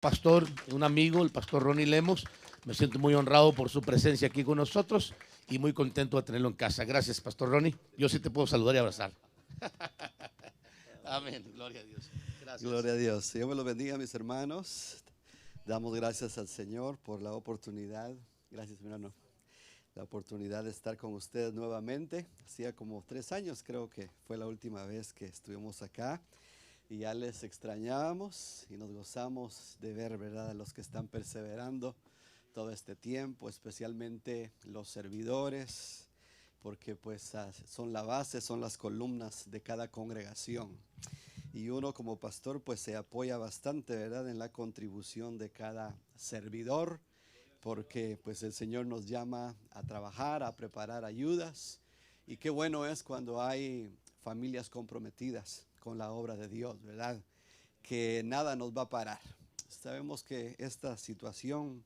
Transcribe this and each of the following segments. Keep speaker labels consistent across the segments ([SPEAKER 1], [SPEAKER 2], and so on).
[SPEAKER 1] pastor, un amigo, el pastor Ronnie Lemos. Me siento muy honrado por su presencia aquí con nosotros y muy contento de tenerlo en casa. Gracias, pastor Ronnie. Yo sí te puedo saludar y abrazar. Amén. Gloria a Dios. Gracias.
[SPEAKER 2] Gloria a Dios. Dios me lo bendiga, mis hermanos. Damos gracias al Señor por la oportunidad. Gracias, mi hermano. La oportunidad de estar con ustedes nuevamente. Hacía como 3 años, creo que fue la última vez que estuvimos acá. Y ya les extrañábamos y nos gozamos de ver, ¿verdad?, a los que están perseverando todo este tiempo, especialmente los servidores, porque pues son la base, son las columnas de cada congregación. Y uno como pastor pues se apoya bastante, ¿verdad?, en la contribución de cada servidor, porque pues el Señor nos llama a trabajar, a preparar ayudas. Y qué bueno es cuando hay familias comprometidas con la obra de Dios, ¿verdad? Que nada nos va a parar. Sabemos que esta situación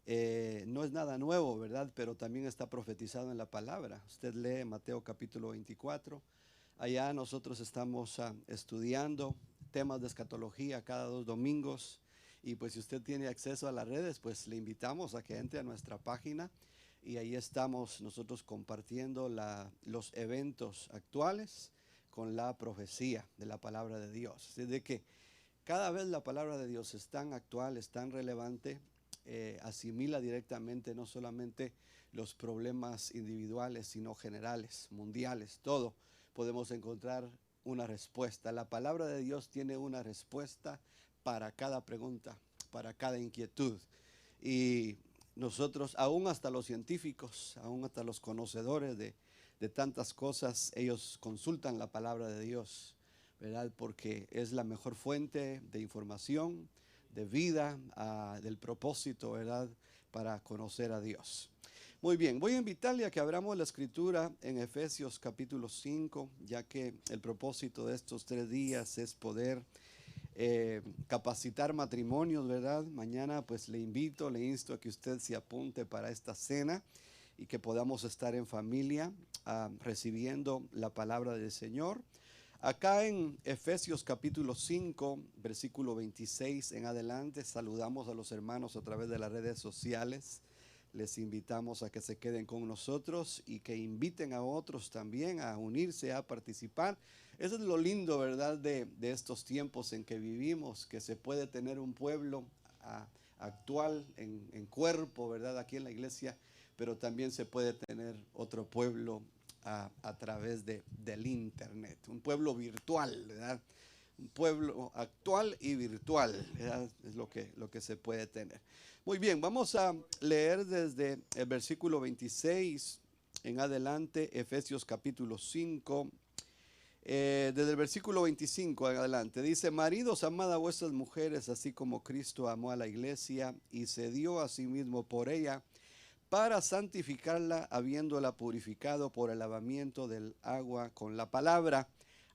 [SPEAKER 2] no es nada nuevo, ¿verdad? Pero también está profetizado en la palabra. Usted lee Mateo capítulo 24. Allá nosotros estamos estudiando temas de escatología cada 2 domingos. Y pues si usted tiene acceso a las redes, pues le invitamos a que entre a nuestra página. Y ahí estamos nosotros compartiendo los eventos actuales con la profecía de la palabra de Dios. Así de que cada vez la palabra de Dios es tan actual, es tan relevante, asimila directamente no solamente los problemas individuales, sino generales, mundiales, todo. Podemos encontrar una respuesta. La palabra de Dios tiene una respuesta para cada pregunta, para cada inquietud. Y nosotros, aún hasta los científicos, aún hasta los conocedores de tantas cosas, ellos consultan la palabra de Dios, ¿verdad? Porque es la mejor fuente de información, de vida, del propósito, ¿verdad?, para conocer a Dios. Muy bien, voy a invitarle a que abramos la escritura en Efesios capítulo 5, ya que el propósito de estos 3 días es poder capacitar matrimonios, ¿verdad? Mañana pues le insto a que usted se apunte para esta cena y que podamos estar en familia recibiendo la palabra del Señor. Acá en Efesios capítulo 5, versículo 26 en adelante, saludamos a los hermanos a través de las redes sociales. Les invitamos a que se queden con nosotros y que inviten a otros también a unirse, a participar. Eso es lo lindo, ¿verdad?, de estos tiempos en que vivimos, que se puede tener un pueblo actual en cuerpo, ¿verdad?, aquí en la iglesia, pero también se puede tener otro pueblo a través del internet, un pueblo virtual, ¿verdad? Un pueblo actual y virtual, ¿verdad? Es lo que se puede tener. Muy bien, vamos a leer desde el versículo 26 en adelante, Efesios capítulo 5, desde el versículo 25 en adelante. Dice: maridos, amad a vuestras mujeres, así como Cristo amó a la iglesia y se dio a sí mismo por ella, para santificarla, habiéndola purificado por el lavamiento del agua con la palabra,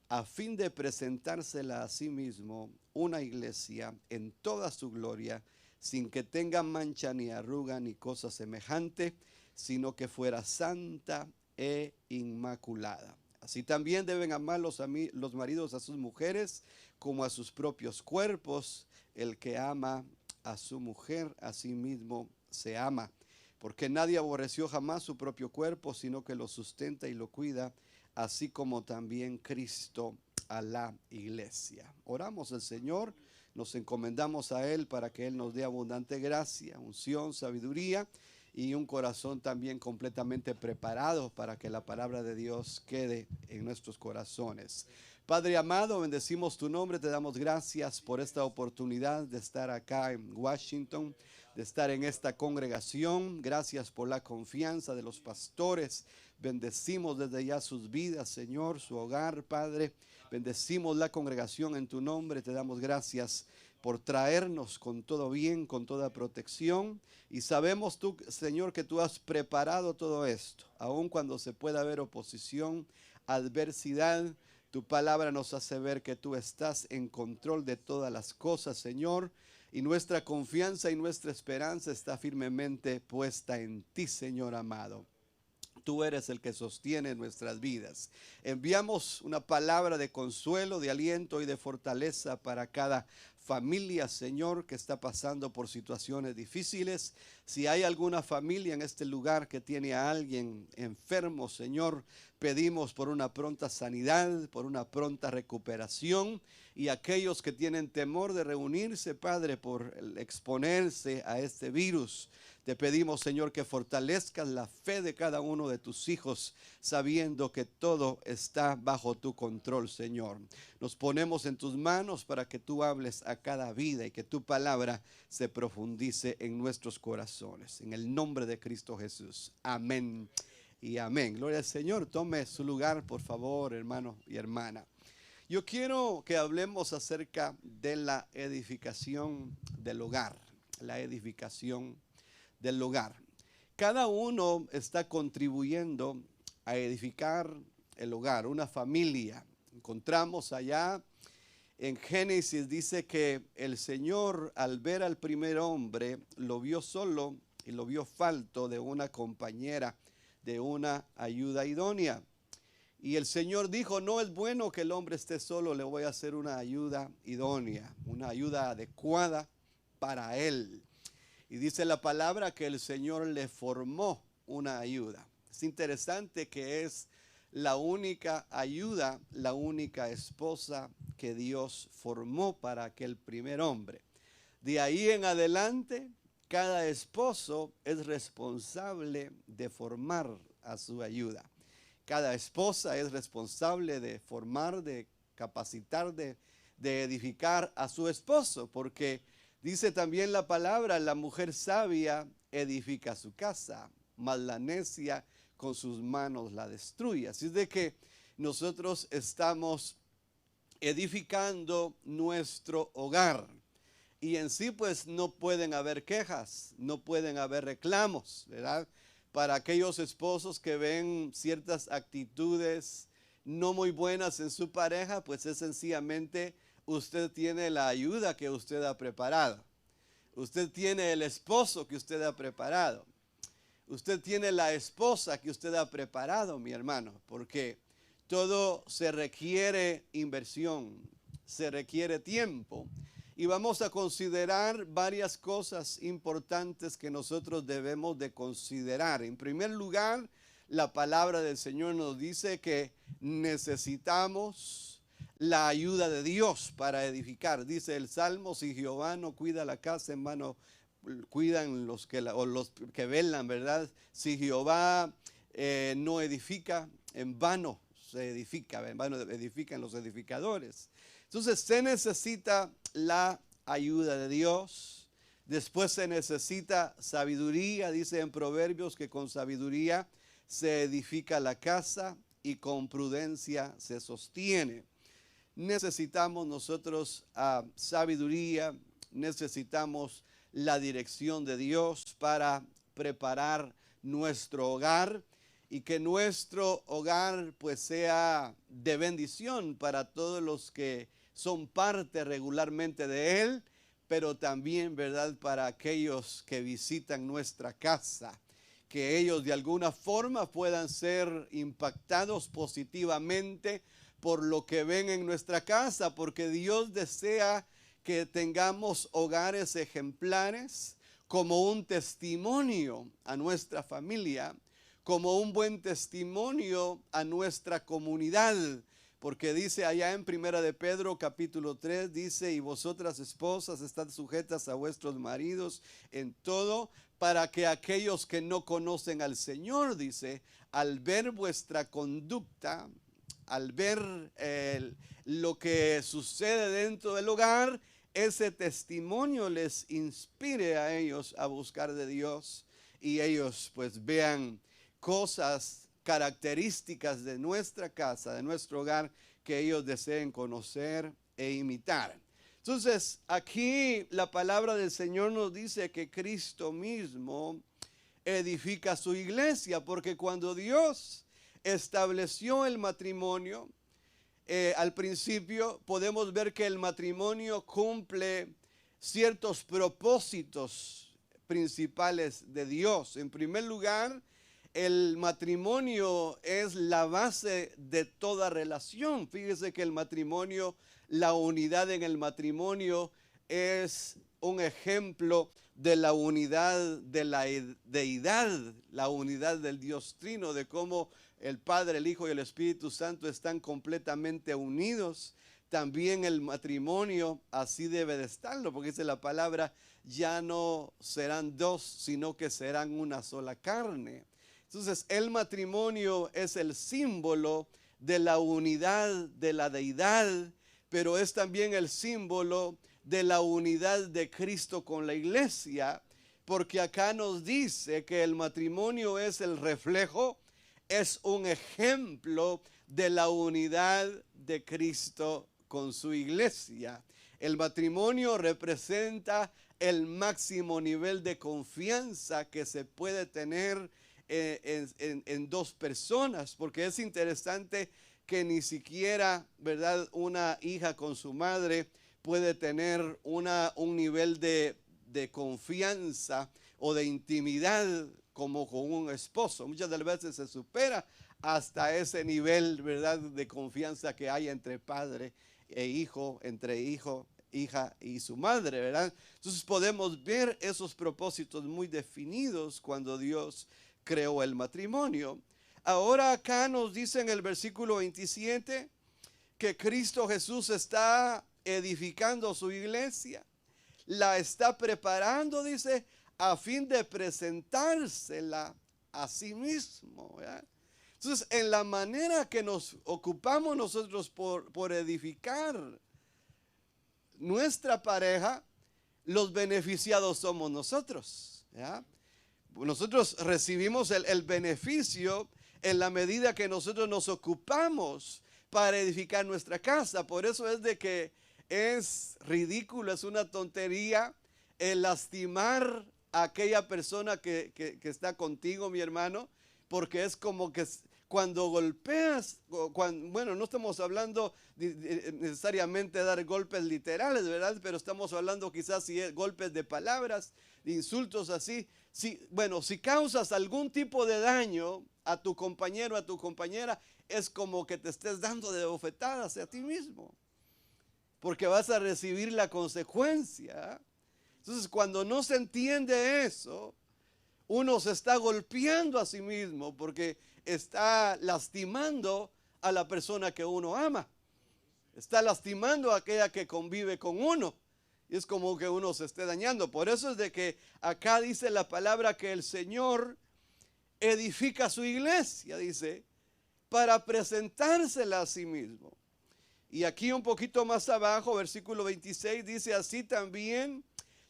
[SPEAKER 2] a fin de presentársela a sí mismo una iglesia en toda su gloria, sin que tenga mancha ni arruga ni cosa semejante, sino que fuera santa e inmaculada. Así también deben amar los maridos a sus mujeres como a sus propios cuerpos. El que ama a su mujer, a sí mismo se ama. Porque nadie aborreció jamás su propio cuerpo, sino que lo sustenta y lo cuida, así como también Cristo a la iglesia. Oramos al Señor, nos encomendamos a Él para que Él nos dé abundante gracia, unción, sabiduría y un corazón también completamente preparado para que la palabra de Dios quede en nuestros corazones. Padre amado, bendecimos tu nombre, te damos gracias por esta oportunidad de estar acá en Washington, de estar en esta congregación. Gracias por la confianza de los pastores. Bendecimos desde ya sus vidas, Señor, su hogar, Padre. Bendecimos la congregación en tu nombre. Te damos gracias por traernos con todo bien, con toda protección. Y sabemos tú, Señor, que tú has preparado todo esto, aun cuando se pueda haber oposición, adversidad. Tu palabra nos hace ver que tú estás en control de todas las cosas, Señor. Y nuestra confianza y nuestra esperanza está firmemente puesta en ti, Señor amado. Tú eres el que sostiene nuestras vidas. Enviamos una palabra de consuelo, de aliento y de fortaleza para cada familia, Señor, que está pasando por situaciones difíciles. Si hay alguna familia en este lugar que tiene a alguien enfermo, Señor, pedimos por una pronta sanidad, por una pronta recuperación. Y aquellos que tienen temor de reunirse, Padre, por exponerse a este virus, te pedimos, Señor, que fortalezcas la fe de cada uno de tus hijos, sabiendo que todo está bajo tu control, Señor. Nos ponemos en tus manos para que tú hables a cada vida y que tu palabra se profundice en nuestros corazones. En el nombre de Cristo Jesús. Amén y amén. Gloria al Señor. Tome su lugar, por favor, hermano y hermana. Yo quiero que hablemos acerca de la edificación del hogar. La edificación del hogar. Cada uno está contribuyendo a edificar el hogar, una familia. Encontramos allá en Génesis, dice que el Señor, al ver al primer hombre, lo vio solo y lo vio falto de una compañera, de una ayuda idónea. Y el Señor dijo, no es bueno que el hombre esté solo, le voy a hacer una ayuda idónea, una ayuda adecuada para él. Y dice la palabra que el Señor le formó una ayuda. Es interesante que es la única ayuda, la única esposa que Dios formó para aquel primer hombre. De ahí en adelante, cada esposo es responsable de formar a su ayuda. Cada esposa es responsable de formar, de capacitar, de edificar a su esposo, porque dice también la palabra, la mujer sabia edifica su casa, mas la necia con sus manos la destruye. Así es de que nosotros estamos edificando nuestro hogar. Y en sí pues no pueden haber quejas, no pueden haber reclamos, ¿verdad? Para aquellos esposos que ven ciertas actitudes no muy buenas en su pareja, pues es sencillamente usted tiene la ayuda que usted ha preparado. Usted tiene el esposo que usted ha preparado. Usted tiene la esposa que usted ha preparado, mi hermano, porque todo se requiere inversión, se requiere tiempo. Y vamos a considerar varias cosas importantes que nosotros debemos de considerar. En primer lugar, la palabra del Señor nos dice que necesitamos la ayuda de Dios para edificar. Dice el Salmo, si Jehová no cuida la casa, en vano cuidan los que velan, ¿verdad? Si Jehová no edifica, en vano se edifica, en vano edifican los edificadores. Entonces se necesita la ayuda de Dios. Después se necesita sabiduría. Dice en Proverbios que con sabiduría se edifica la casa y con prudencia se sostiene. Necesitamos nosotros sabiduría, necesitamos la dirección de Dios para preparar nuestro hogar y que nuestro hogar pues sea de bendición para todos los que son parte regularmente de él, pero también, ¿verdad?, para aquellos que visitan nuestra casa, que ellos de alguna forma puedan ser impactados positivamente por lo que ven en nuestra casa, porque Dios desea que tengamos hogares ejemplares como un testimonio a nuestra familia, como un buen testimonio a nuestra comunidad. Porque dice allá en Primera de Pedro capítulo 3, dice, y vosotras esposas estad sujetas a vuestros maridos en todo, para que aquellos que no conocen al Señor, dice, al ver vuestra conducta, al ver lo que sucede dentro del hogar, ese testimonio les inspire a ellos a buscar de Dios y ellos pues vean cosas características de nuestra casa, de nuestro hogar, que ellos deseen conocer e imitar. Entonces, aquí la palabra del Señor nos dice que Cristo mismo edifica su iglesia, porque cuando Dios estableció el matrimonio, al principio podemos ver que el matrimonio cumple ciertos propósitos principales de Dios. En primer lugar, el matrimonio es la base de toda relación. Fíjese que el matrimonio, la unidad en el matrimonio es un ejemplo de la unidad de la deidad, la unidad del Dios Trino, de cómo el Padre, el Hijo y el Espíritu Santo están completamente unidos. También el matrimonio así debe de estarlo, porque dice la palabra, ya no serán dos, sino que serán una sola carne. Entonces el matrimonio es el símbolo de la unidad de la deidad, pero es también el símbolo de la unidad de Cristo con la iglesia, porque acá nos dice que el matrimonio es el reflejo, es un ejemplo de la unidad de Cristo con su iglesia. El matrimonio representa el máximo nivel de confianza que se puede tener en dos personas, porque es interesante que ni siquiera, ¿verdad?, una hija con su madre puede tener un nivel de confianza o de intimidad como con un esposo. Muchas de las veces se supera hasta ese nivel, ¿verdad?, de confianza que hay entre padre e hijo, entre hijo, hija y su madre, ¿verdad? Entonces podemos ver esos propósitos muy definidos cuando Dios creó el matrimonio. Ahora acá nos dice en el versículo 27 que Cristo Jesús está edificando su iglesia, la está preparando, dice, a fin de presentársela a sí mismo, ¿verdad? Entonces, en la manera que nos ocupamos nosotros por edificar nuestra pareja, los beneficiados somos nosotros, ¿ya? Nosotros recibimos el beneficio en la medida que nosotros nos ocupamos para edificar nuestra casa. Por eso es de que es ridículo, es una tontería el lastimar a aquella persona que está contigo, mi hermano, porque es como que cuando golpeas, bueno, no estamos hablando necesariamente de dar golpes literales, ¿verdad? Pero estamos hablando quizás si es golpes de palabras, de insultos así. Bueno, si causas algún tipo de daño a tu compañero, a tu compañera, es como que te estés dando de bofetadas a ti mismo, porque vas a recibir la consecuencia. Entonces, cuando no se entiende eso, uno se está golpeando a sí mismo porque está lastimando a la persona que uno ama. Está lastimando a aquella que convive con uno. Y es como que uno se esté dañando. Por eso es de que acá dice la palabra que el Señor edifica su iglesia, dice, para presentársela a sí mismo. Y aquí un poquito más abajo, versículo 26, dice, así también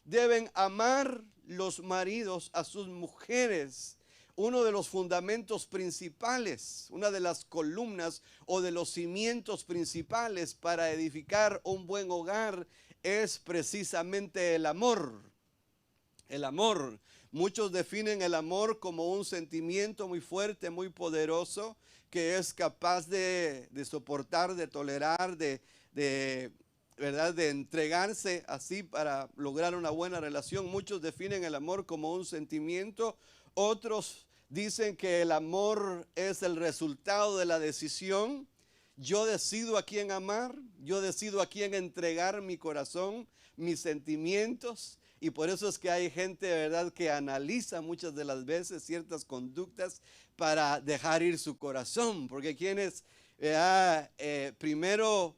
[SPEAKER 2] deben amar los maridos a sus mujeres. Uno de los fundamentos principales, una de las columnas o de los cimientos principales para edificar un buen hogar es precisamente el amor. El amor. Muchos definen el amor como un sentimiento muy fuerte, muy poderoso, que es capaz de soportar, de tolerar, ¿verdad?, de entregarse así para lograr una buena relación. Muchos definen el amor como un sentimiento, otros dicen que el amor es el resultado de la decisión. Yo decido a quién amar, yo decido a quién entregar mi corazón, mis sentimientos. Y por eso es que hay gente, ¿verdad?, que analiza muchas de las veces ciertas conductas para dejar ir su corazón. Porque quienes primero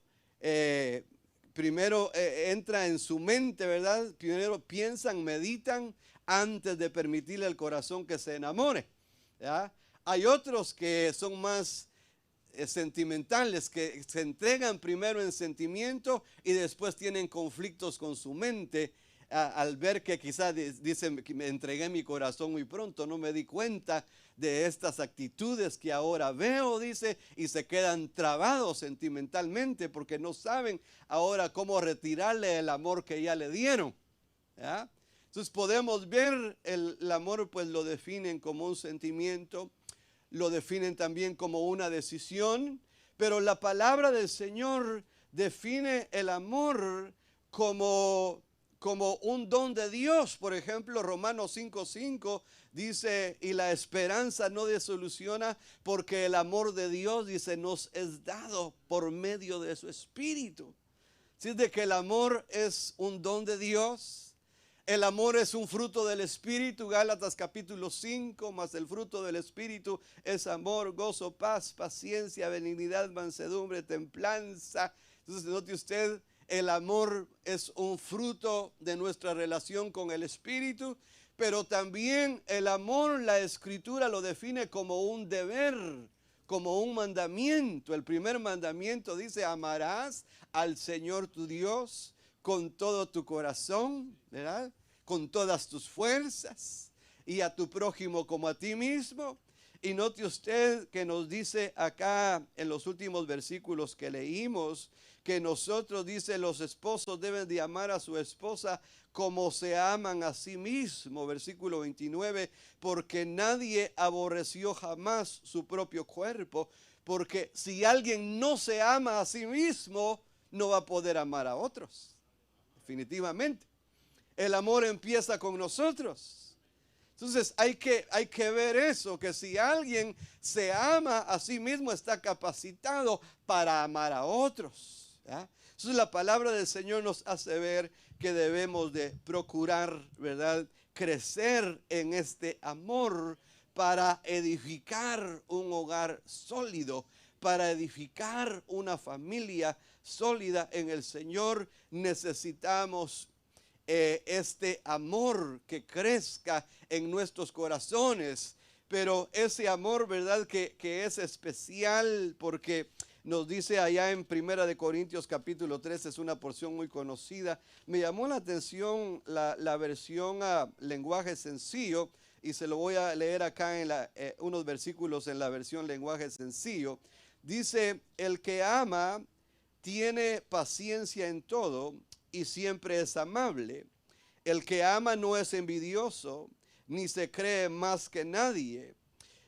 [SPEAKER 2] entra en su mente, ¿verdad? Primero piensan, meditan antes de permitirle al corazón que se enamore, ¿ya? Hay otros que son más sentimentales, que se entregan primero en sentimiento y después tienen conflictos con su mente al ver que quizás dicen que me entregué mi corazón muy pronto, no me di cuenta de estas actitudes que ahora veo, dice, y se quedan trabados sentimentalmente porque no saben ahora cómo retirarle el amor que ya le dieron, ¿ya? Entonces podemos ver el amor, pues lo definen como un sentimiento, lo definen también como una decisión, pero la palabra del Señor define el amor como un don de Dios. Por ejemplo, Romanos 5:5 dice, y la esperanza no desilusiona porque el amor de Dios, dice, nos es dado por medio de su Espíritu. Si es de que el amor es un don de Dios, el amor es un fruto del Espíritu, Gálatas capítulo 5, más el fruto del Espíritu es amor, gozo, paz, paciencia, benignidad, mansedumbre, templanza. Entonces note usted, el amor es un fruto de nuestra relación con el Espíritu, pero también el amor, la Escritura lo define como un deber, como un mandamiento. El primer mandamiento dice: amarás al Señor tu Dios con todo tu corazón, ¿verdad? Con todas tus fuerzas, y a tu prójimo como a ti mismo. Y note usted que nos dice acá en los últimos versículos que leímos, que nosotros, dice, los esposos deben de amar a su esposa como se aman a sí mismos. Versículo 29, porque nadie aborreció jamás su propio cuerpo, porque si alguien no se ama a sí mismo, no va a poder amar a otros. Definitivamente. El amor empieza con nosotros. Entonces hay que ver eso, que si alguien se ama a sí mismo, está capacitado para amar a otros, ¿ya? Entonces la palabra del Señor nos hace ver que debemos de procurar, ¿verdad?, crecer en este amor para edificar un hogar sólido, para edificar una familia sólida en el Señor. Necesitamos este amor que crezca en nuestros corazones, pero ese amor, ¿verdad?, que es especial, porque nos dice allá en Primera de Corintios capítulo 3, es una porción muy conocida. Me llamó la atención la versión a lenguaje sencillo, y se lo voy a leer acá en unos versículos en la versión lenguaje sencillo. Dice: el que ama tiene paciencia en todo y siempre es amable. El que ama no es envidioso, ni se cree más que nadie.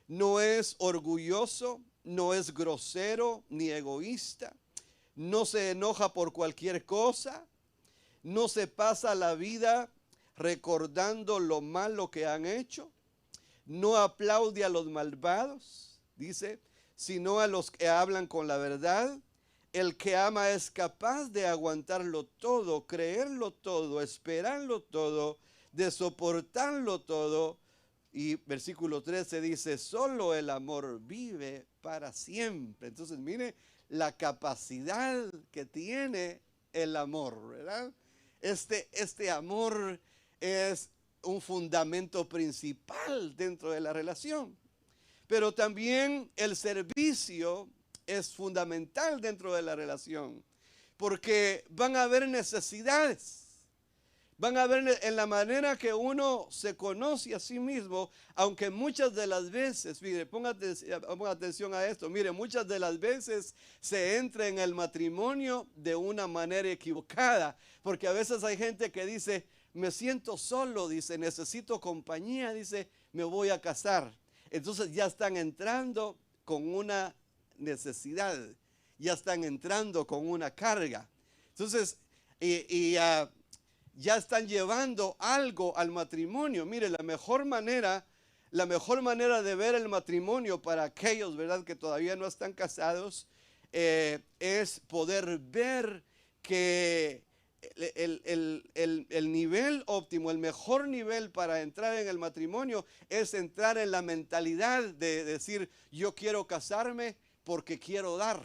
[SPEAKER 2] No es orgulloso, no es grosero ni egoísta. No se enoja por cualquier cosa. No se pasa la vida recordando lo malo que han hecho. No aplaude a los malvados, dice, sino a los que hablan con la verdad. El que ama es capaz de aguantarlo todo, creerlo todo, esperarlo todo, de soportarlo todo. Y versículo 13 dice: solo el amor vive para siempre. Entonces mire la capacidad que tiene el amor, ¿verdad? Este amor es un fundamento principal dentro de la relación. Pero también el servicio es fundamental dentro de la relación, porque van a haber necesidades, van a haber en la manera que uno se conoce a sí mismo, aunque muchas de las veces, mire, ponga atención a esto, mire, muchas de las veces se entra en el matrimonio de una manera equivocada, porque a veces hay gente que dice: me siento solo, dice, necesito compañía, dice, me voy a casar. Entonces ya están entrando con una necesidad, ya están entrando con una carga. Entonces, ya están llevando algo al matrimonio. Mire, la mejor manera de ver el matrimonio para aquellos, ¿verdad?, que todavía no están casados, es poder ver que el nivel óptimo, el mejor nivel para entrar en el matrimonio es entrar en la mentalidad de decir: yo quiero casarme porque quiero dar.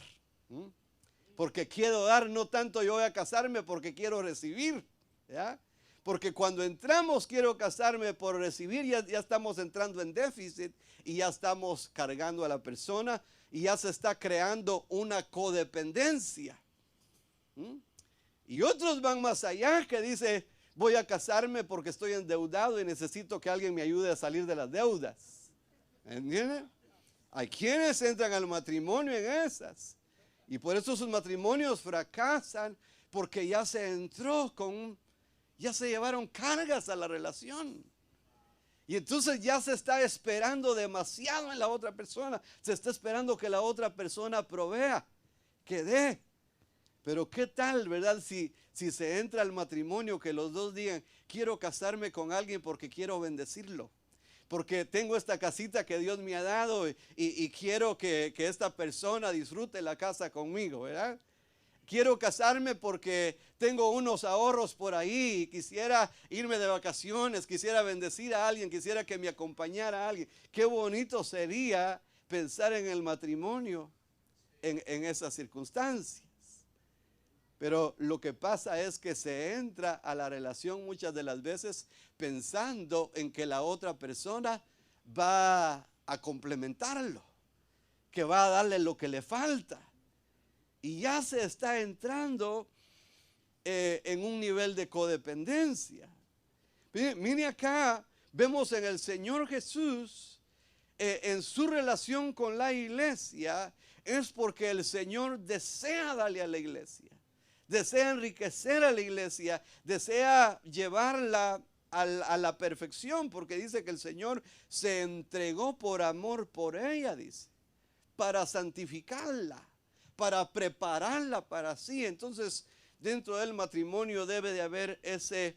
[SPEAKER 2] Porque quiero dar, no tanto yo voy a casarme porque quiero recibir, ¿ya? Porque cuando entramos quiero casarme por recibir, ya estamos entrando en déficit y ya estamos cargando a la persona y ya se está creando una codependencia. Y otros van más allá, que dice: voy a casarme porque estoy endeudado y necesito que alguien me ayude a salir de las deudas. ¿Entienden? Hay quienes entran al matrimonio en esas, y por eso sus matrimonios fracasan, porque ya se entró ya se llevaron cargas a la relación. Y entonces ya se está esperando demasiado en la otra persona. Se está esperando que la otra persona provea, que dé. Pero qué tal, ¿verdad? Si se entra al matrimonio, que los dos digan: quiero casarme con alguien porque quiero bendecirlo, porque tengo esta casita que Dios me ha dado y quiero que esta persona disfrute la casa conmigo, ¿verdad? Quiero casarme porque tengo unos ahorros por ahí y quisiera irme de vacaciones, quisiera bendecir a alguien, quisiera que me acompañara a alguien. Qué bonito sería pensar en el matrimonio en esas circunstancias. Pero lo que pasa es que se entra a la relación muchas de las veces pensando en que la otra persona va a complementarlo, que va a darle lo que le falta. Y ya se está entrando en un nivel de codependencia. Mire acá, vemos en el Señor Jesús, en su relación con la iglesia, es porque el Señor desea darle a la iglesia, desea enriquecer a la iglesia, desea llevarla a la perfección, porque dice que el Señor se entregó por amor por ella, dice, para santificarla, para prepararla para sí. Entonces, dentro del matrimonio debe de haber ese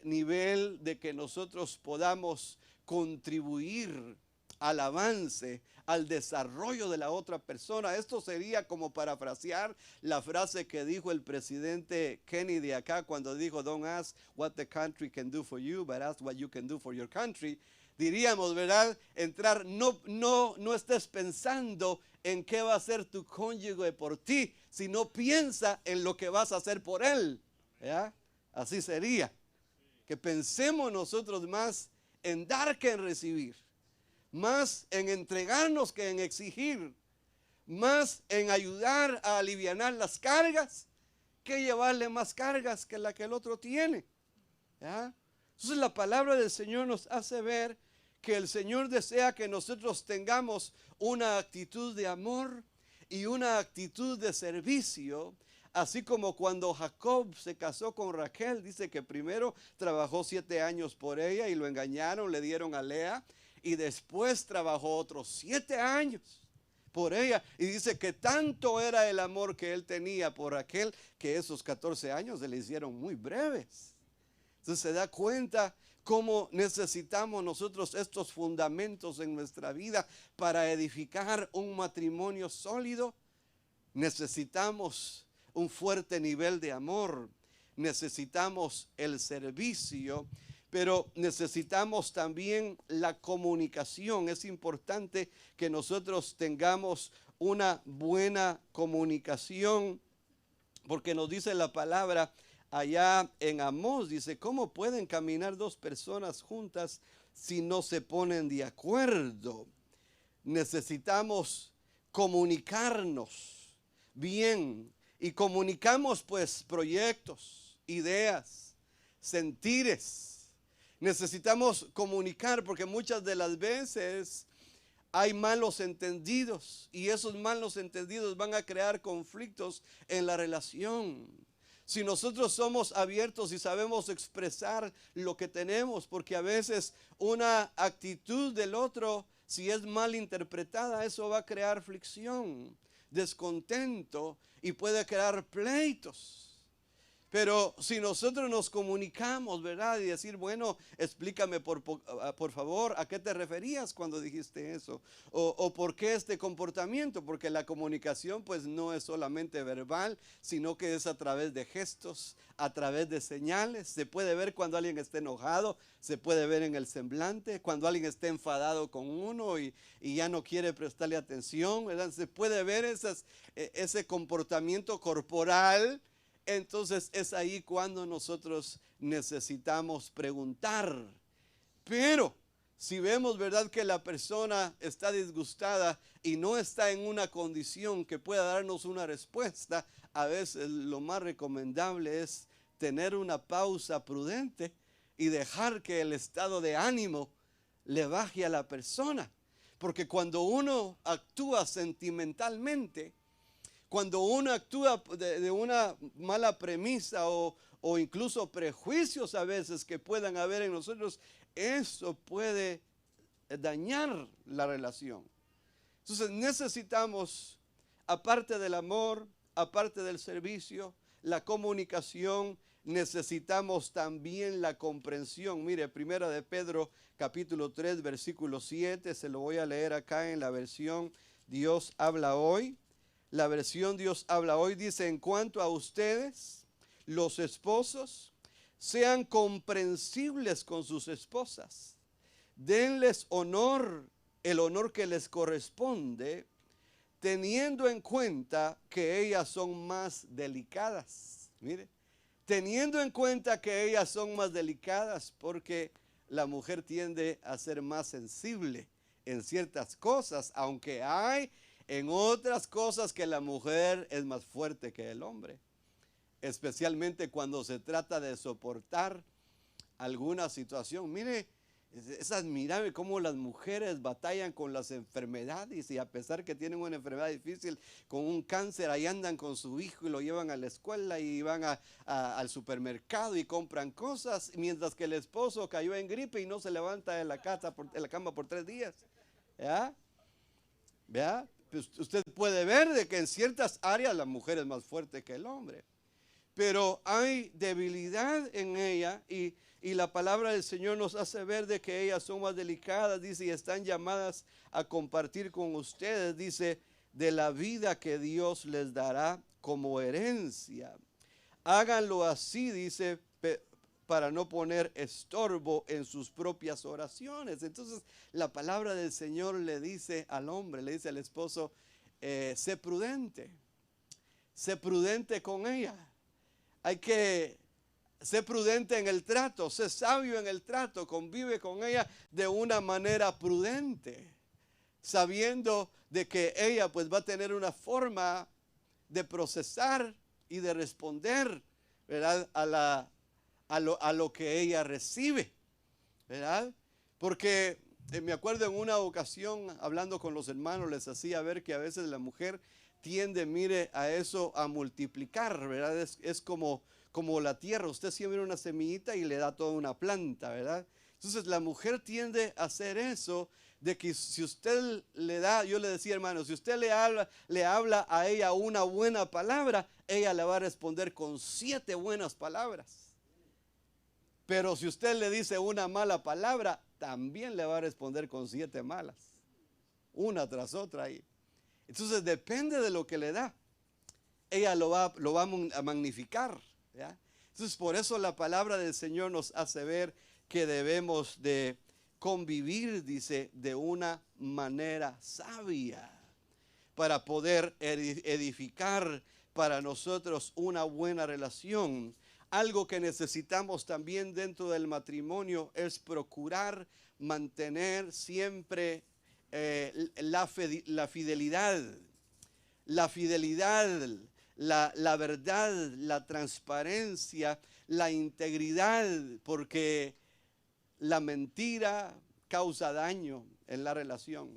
[SPEAKER 2] nivel de que nosotros podamos contribuir al avance, al desarrollo de la otra persona. Esto sería como parafrasear la frase que dijo el presidente Kennedy acá cuando dijo, don't ask what the country can do for you, but ask what you can do for your country. Diríamos, ¿verdad? Entrar, no estés pensando en qué va a hacer tu cónyuge por ti, sino piensa en lo que vas a hacer por él. ¿Ya? Así sería. Que pensemos nosotros más en dar que en recibir, más en entregarnos que en exigir, más en ayudar a alivianar las cargas que llevarle más cargas que la que el otro tiene. ¿Ya? Entonces la palabra del Señor nos hace ver que el Señor desea que nosotros tengamos una actitud de amor y una actitud de servicio, así como cuando Jacob se casó con Raquel, dice que primero trabajó 7 años por ella y lo engañaron, le dieron a Lea, y después trabajó otros 7 años por ella, y dice que tanto era el amor que él tenía por Raquel, que esos 14 años se le hicieron muy breves. Entonces se da cuenta cómo necesitamos nosotros estos fundamentos en nuestra vida para edificar un matrimonio sólido. Necesitamos un fuerte nivel de amor, necesitamos el servicio, pero necesitamos también la comunicación. Es importante que nosotros tengamos una buena comunicación, porque nos dice la palabra allá en Amós, dice, ¿cómo pueden caminar 2 personas juntas si no se ponen de acuerdo? Necesitamos comunicarnos bien, y comunicamos pues proyectos, ideas, sentires. Necesitamos comunicar porque muchas de las veces hay malos entendidos, y esos malos entendidos van a crear conflictos en la relación. Si nosotros somos abiertos y sabemos expresar lo que tenemos, porque a veces una actitud del otro, si es mal interpretada, eso va a crear fricción, descontento y puede crear pleitos. Pero si nosotros nos comunicamos, ¿verdad? Y decir, bueno, explícame por favor, ¿a qué te referías cuando dijiste eso? O ¿por qué este comportamiento? Porque la comunicación pues no es solamente verbal, sino que es a través de gestos, a través de señales. Se puede ver cuando alguien está enojado, se puede ver en el semblante, cuando alguien está enfadado con uno y ya no quiere prestarle atención, ¿verdad? Se puede ver ese comportamiento corporal. Entonces es ahí cuando nosotros necesitamos preguntar. Pero si vemos, ¿verdad?, que la persona está disgustada y no está en una condición que pueda darnos una respuesta, a veces lo más recomendable es tener una pausa prudente y dejar que el estado de ánimo le baje a la persona. Porque cuando uno actúa sentimentalmente, cuando uno actúa de una mala premisa o incluso prejuicios a veces que puedan haber en nosotros, eso puede dañar la relación. Entonces necesitamos, aparte del amor, aparte del servicio, la comunicación, necesitamos también la comprensión. Mire, 1 de Pedro capítulo 3 versículo 7, se lo voy a leer acá en la versión Dios habla hoy. La versión Dios habla hoy dice: en cuanto a ustedes, los esposos, sean comprensibles con sus esposas. Denles honor, el honor que les corresponde, teniendo en cuenta que ellas son más delicadas. Mire, teniendo en cuenta que ellas son más delicadas, porque la mujer tiende a ser más sensible en ciertas cosas, aunque hay en otras cosas que la mujer es más fuerte que el hombre, especialmente cuando se trata de soportar alguna situación. Mire, es admirable cómo las mujeres batallan con las enfermedades, y a pesar que tienen una enfermedad difícil, con un cáncer, ahí andan con su hijo y lo llevan a la escuela y van al supermercado y compran cosas, mientras que el esposo cayó en gripe y no se levanta de la cama por 3 días. ¿Ya? ¿Ya? Pues usted puede ver de que en ciertas áreas la mujer es más fuerte que el hombre, pero hay debilidad en ella, y la palabra del Señor nos hace ver de que ellas son más delicadas, dice, y están llamadas a compartir con ustedes, dice, de la vida que Dios les dará como herencia. Háganlo así, dice, para no poner estorbo en sus propias oraciones. Entonces la palabra del Señor le dice al hombre, le dice al esposo: sé prudente con ella. Hay que ser prudente en el trato, sé sabio en el trato, convive con ella de una manera prudente, sabiendo de que ella pues va a tener una forma de procesar y de responder, ¿verdad?, a lo que ella recibe, ¿verdad? Porque me acuerdo en una ocasión, hablando con los hermanos, les hacía ver que a veces la mujer tiende, mire, a eso, a multiplicar, ¿verdad? Es como la tierra. Usted siembra una semillita y le da toda una planta, ¿verdad? Entonces la mujer tiende a hacer eso, de que si usted le da, yo le decía, hermano, si usted le habla a ella una buena palabra, ella le va a responder con 7 buenas palabras. Pero si usted le dice una mala palabra, también le va a responder con 7 malas, una tras otra ahí. Entonces depende de lo que le da, ella lo va a magnificar, ¿ya? Entonces por eso la palabra del Señor nos hace ver que debemos de convivir, dice, de una manera sabia, para poder edificar para nosotros una buena relación. Algo que necesitamos también dentro del matrimonio es procurar mantener siempre la fidelidad, la verdad, la transparencia, la integridad, porque la mentira causa daño en la relación.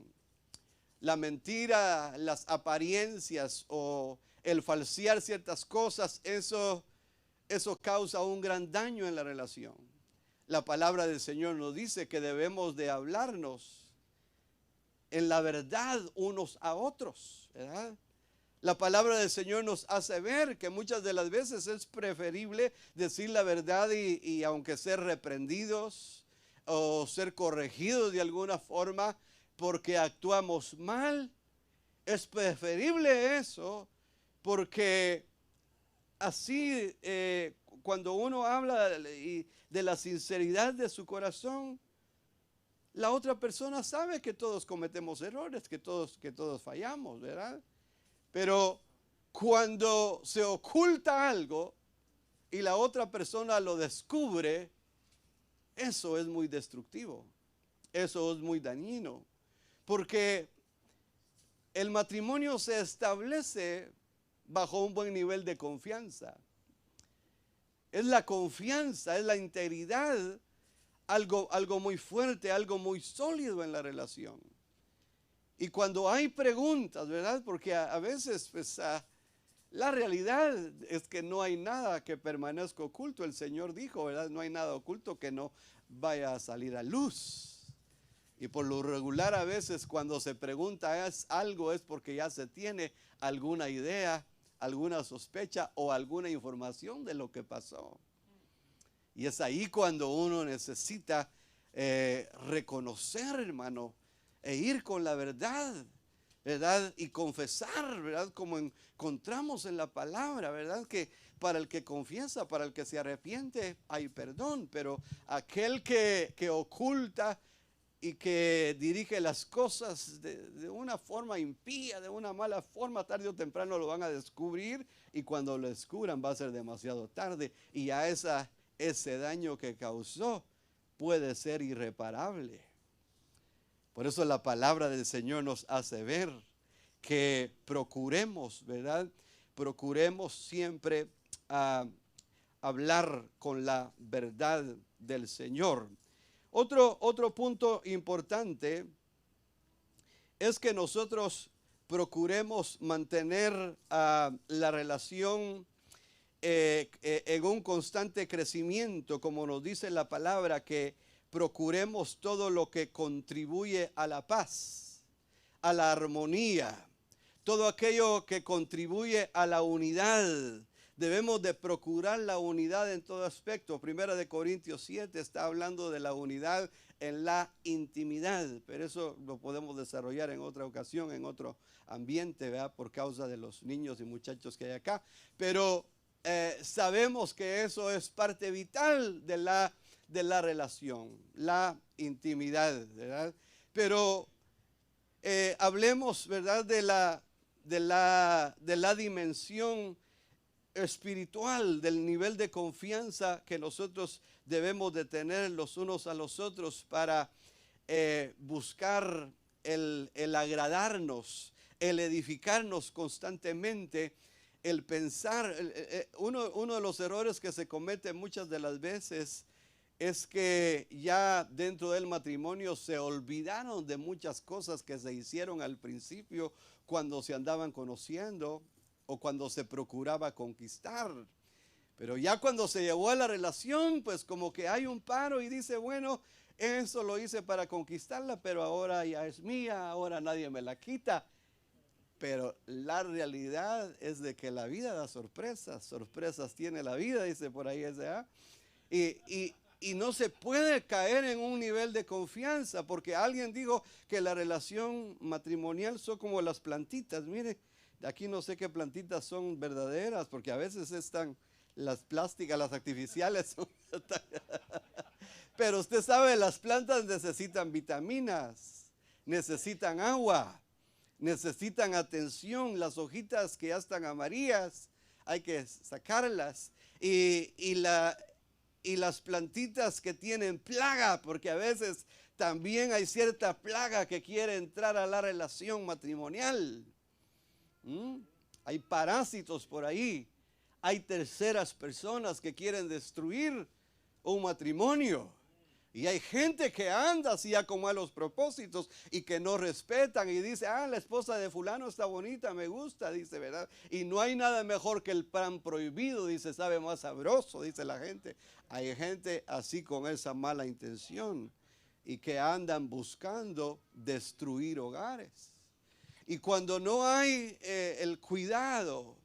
[SPEAKER 2] La mentira, las apariencias o el falsear ciertas cosas, eso causa un gran daño en la relación. La palabra del Señor nos dice que debemos de hablarnos en la verdad unos a otros, ¿verdad? La palabra del Señor nos hace ver que muchas de las veces es preferible decir la verdad y aunque ser reprendidos o ser corregidos de alguna forma porque actuamos mal, es preferible eso, porque así cuando uno habla de la sinceridad de su corazón, la otra persona sabe que todos cometemos errores, que todos fallamos, ¿verdad? Pero cuando se oculta algo y la otra persona lo descubre, eso es muy destructivo, eso es muy dañino, porque el matrimonio se establece bajo un buen nivel de confianza. Es la confianza, es la integridad, algo muy fuerte, algo muy sólido en la relación. Y cuando hay preguntas, ¿verdad? Porque a veces pues, la realidad es que no hay nada que permanezca oculto. El Señor dijo, ¿verdad? No hay nada oculto que no vaya a salir a luz. Y por lo regular a veces cuando se pregunta algo es porque ya se tiene alguna idea, alguna sospecha o alguna información de lo que pasó. Y es ahí cuando uno necesita reconocer, hermano, e ir con la verdad, ¿verdad? Y confesar, ¿verdad? Como encontramos en la palabra, ¿verdad? Que para el que confiesa, para el que se arrepiente, hay perdón. Pero aquel que oculta y que dirige las cosas de una forma impía, de una mala forma, tarde o temprano lo van a descubrir, y cuando lo descubran va a ser demasiado tarde, y ya ese daño que causó puede ser irreparable. Por eso la palabra del Señor nos hace ver que procuremos, ¿verdad? Procuremos siempre hablar con la verdad del Señor. Otro punto importante es que nosotros procuremos mantener la relación en un constante crecimiento, como nos dice la palabra, que procuremos todo lo que contribuye a la paz, a la armonía, todo aquello que contribuye a la unidad. Debemos de procurar la unidad en todo aspecto. Primera de Corintios 7 está hablando de la unidad en la intimidad, pero eso lo podemos desarrollar en otra ocasión, en otro ambiente, ¿verdad? Por causa de los niños y muchachos que hay acá. Pero sabemos que eso es parte vital de la relación, la intimidad, ¿verdad? Pero hablemos, ¿verdad? De la dimensión espiritual, del nivel de confianza que nosotros debemos de tener los unos a los otros para buscar el agradarnos, el edificarnos constantemente, el pensar. Uno de los errores que se comete muchas de las veces es que ya dentro del matrimonio se olvidaron de muchas cosas que se hicieron al principio cuando se andaban conociendo o cuando se procuraba conquistar. Pero ya cuando se llevó a la relación, pues como que hay un paro y dice, bueno, eso lo hice para conquistarla, pero ahora ya es mía, ahora nadie me la quita. Pero la realidad es de que la vida da sorpresas, sorpresas tiene la vida, dice por ahí ese. Y no se puede caer en un nivel de confianza, porque alguien dijo que la relación matrimonial son como las plantitas. Mire, aquí no sé qué plantitas son verdaderas, porque a veces están las plásticas, las artificiales. Pero usted sabe, las plantas necesitan vitaminas, necesitan agua, necesitan atención. Las hojitas que ya están amarillas, hay que sacarlas. Y las plantitas que tienen plaga, porque a veces también hay cierta plaga que quiere entrar a la relación matrimonial. Hay parásitos por ahí, hay terceras personas que quieren destruir un matrimonio, y hay gente que anda así a como a los propósitos y que no respetan y dice, la esposa de fulano está bonita, me gusta, dice, ¿verdad? Y no hay nada mejor que el pan prohibido, dice, sabe más sabroso, dice la gente. Hay gente así con esa mala intención y que andan buscando destruir hogares. Y cuando no hay el cuidado,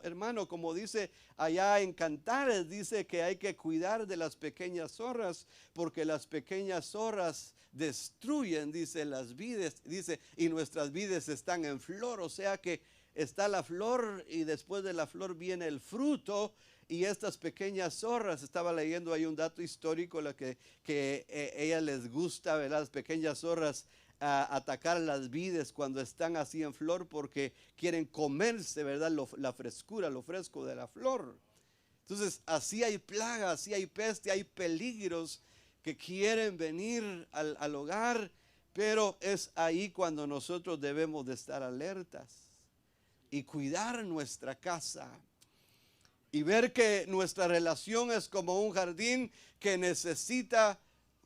[SPEAKER 2] hermano, como dice allá en Cantares, dice que hay que cuidar de las pequeñas zorras, porque las pequeñas zorras destruyen, dice, las vides, dice, y nuestras vides están en flor. O sea que está la flor y después de la flor viene el fruto. Y estas pequeñas zorras, estaba leyendo ahí un dato histórico, que ellas les gusta, ¿verdad? Las pequeñas zorras atacar las vides cuando están así en flor, porque quieren comerse, ¿verdad? La frescura, lo fresco de la flor. Entonces, así hay plagas, así hay peste, hay peligros que quieren venir al hogar, pero es ahí cuando nosotros debemos de estar alertas y cuidar nuestra casa. Y ver que nuestra relación es como un jardín que necesita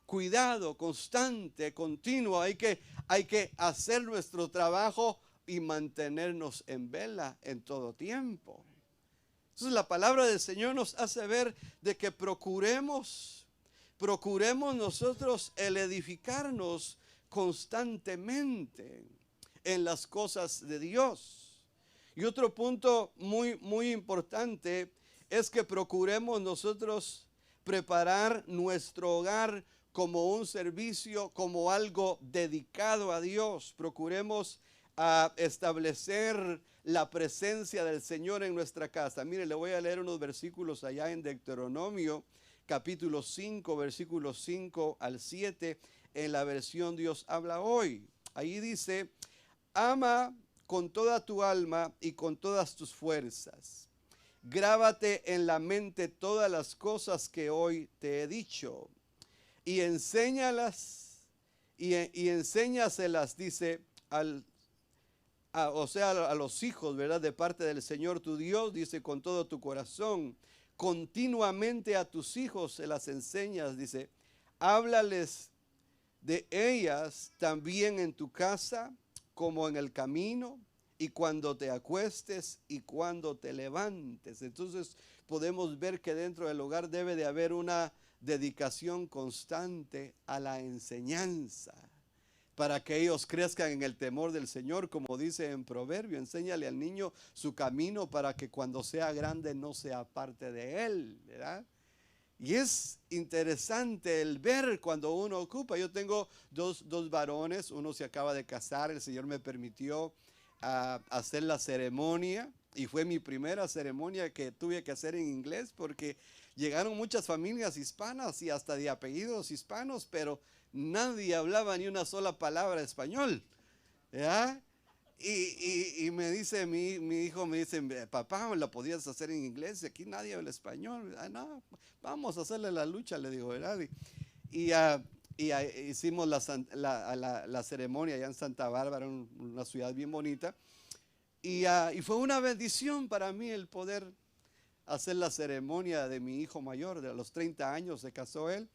[SPEAKER 2] cuidado constante, continuo. Hay que hacer nuestro trabajo y mantenernos en vela en todo tiempo. Entonces la palabra del Señor nos hace ver de que procuremos nosotros el edificarnos constantemente en las cosas de Dios. Y otro punto muy, muy importante es que procuremos nosotros preparar nuestro hogar como un servicio, como algo dedicado a Dios. Procuremos establecer la presencia del Señor en nuestra casa. Mire, le voy a leer unos versículos allá en Deuteronomio, capítulo 5, versículos 5 al 7, en la versión Dios habla hoy. Ahí dice: ama con toda tu alma y con todas tus fuerzas. Grábate en la mente todas las cosas que hoy te he dicho y enséñalas y enséñaselas, dice, a los hijos, ¿verdad? De parte del Señor tu Dios, dice, con todo tu corazón. Continuamente a tus hijos se las enseñas, dice, háblales de ellas también en tu casa, como en el camino, y cuando te acuestes y cuando te levantes. Entonces podemos ver que dentro del hogar debe de haber una dedicación constante a la enseñanza, para que ellos crezcan en el temor del Señor, como dice en Proverbio: enséñale al niño su camino para que cuando sea grande no se aparte de él, ¿verdad? Y es interesante el ver cuando uno ocupa. Yo tengo dos varones, uno se acaba de casar, el Señor me permitió hacer la ceremonia, y fue mi primera ceremonia que tuve que hacer en inglés, porque llegaron muchas familias hispanas y hasta de apellidos hispanos, pero nadie hablaba ni una sola palabra español, ¿ya? Y me dice mi hijo, me dice: papá, ¿la podías hacer en inglés? Aquí nadie habla español. No, vamos a hacerle la lucha, le digo, ¿verdad? Hicimos la ceremonia allá en Santa Bárbara, una ciudad bien bonita. Y fue una bendición para mí el poder hacer la ceremonia de mi hijo mayor. De los 30 años se casó él.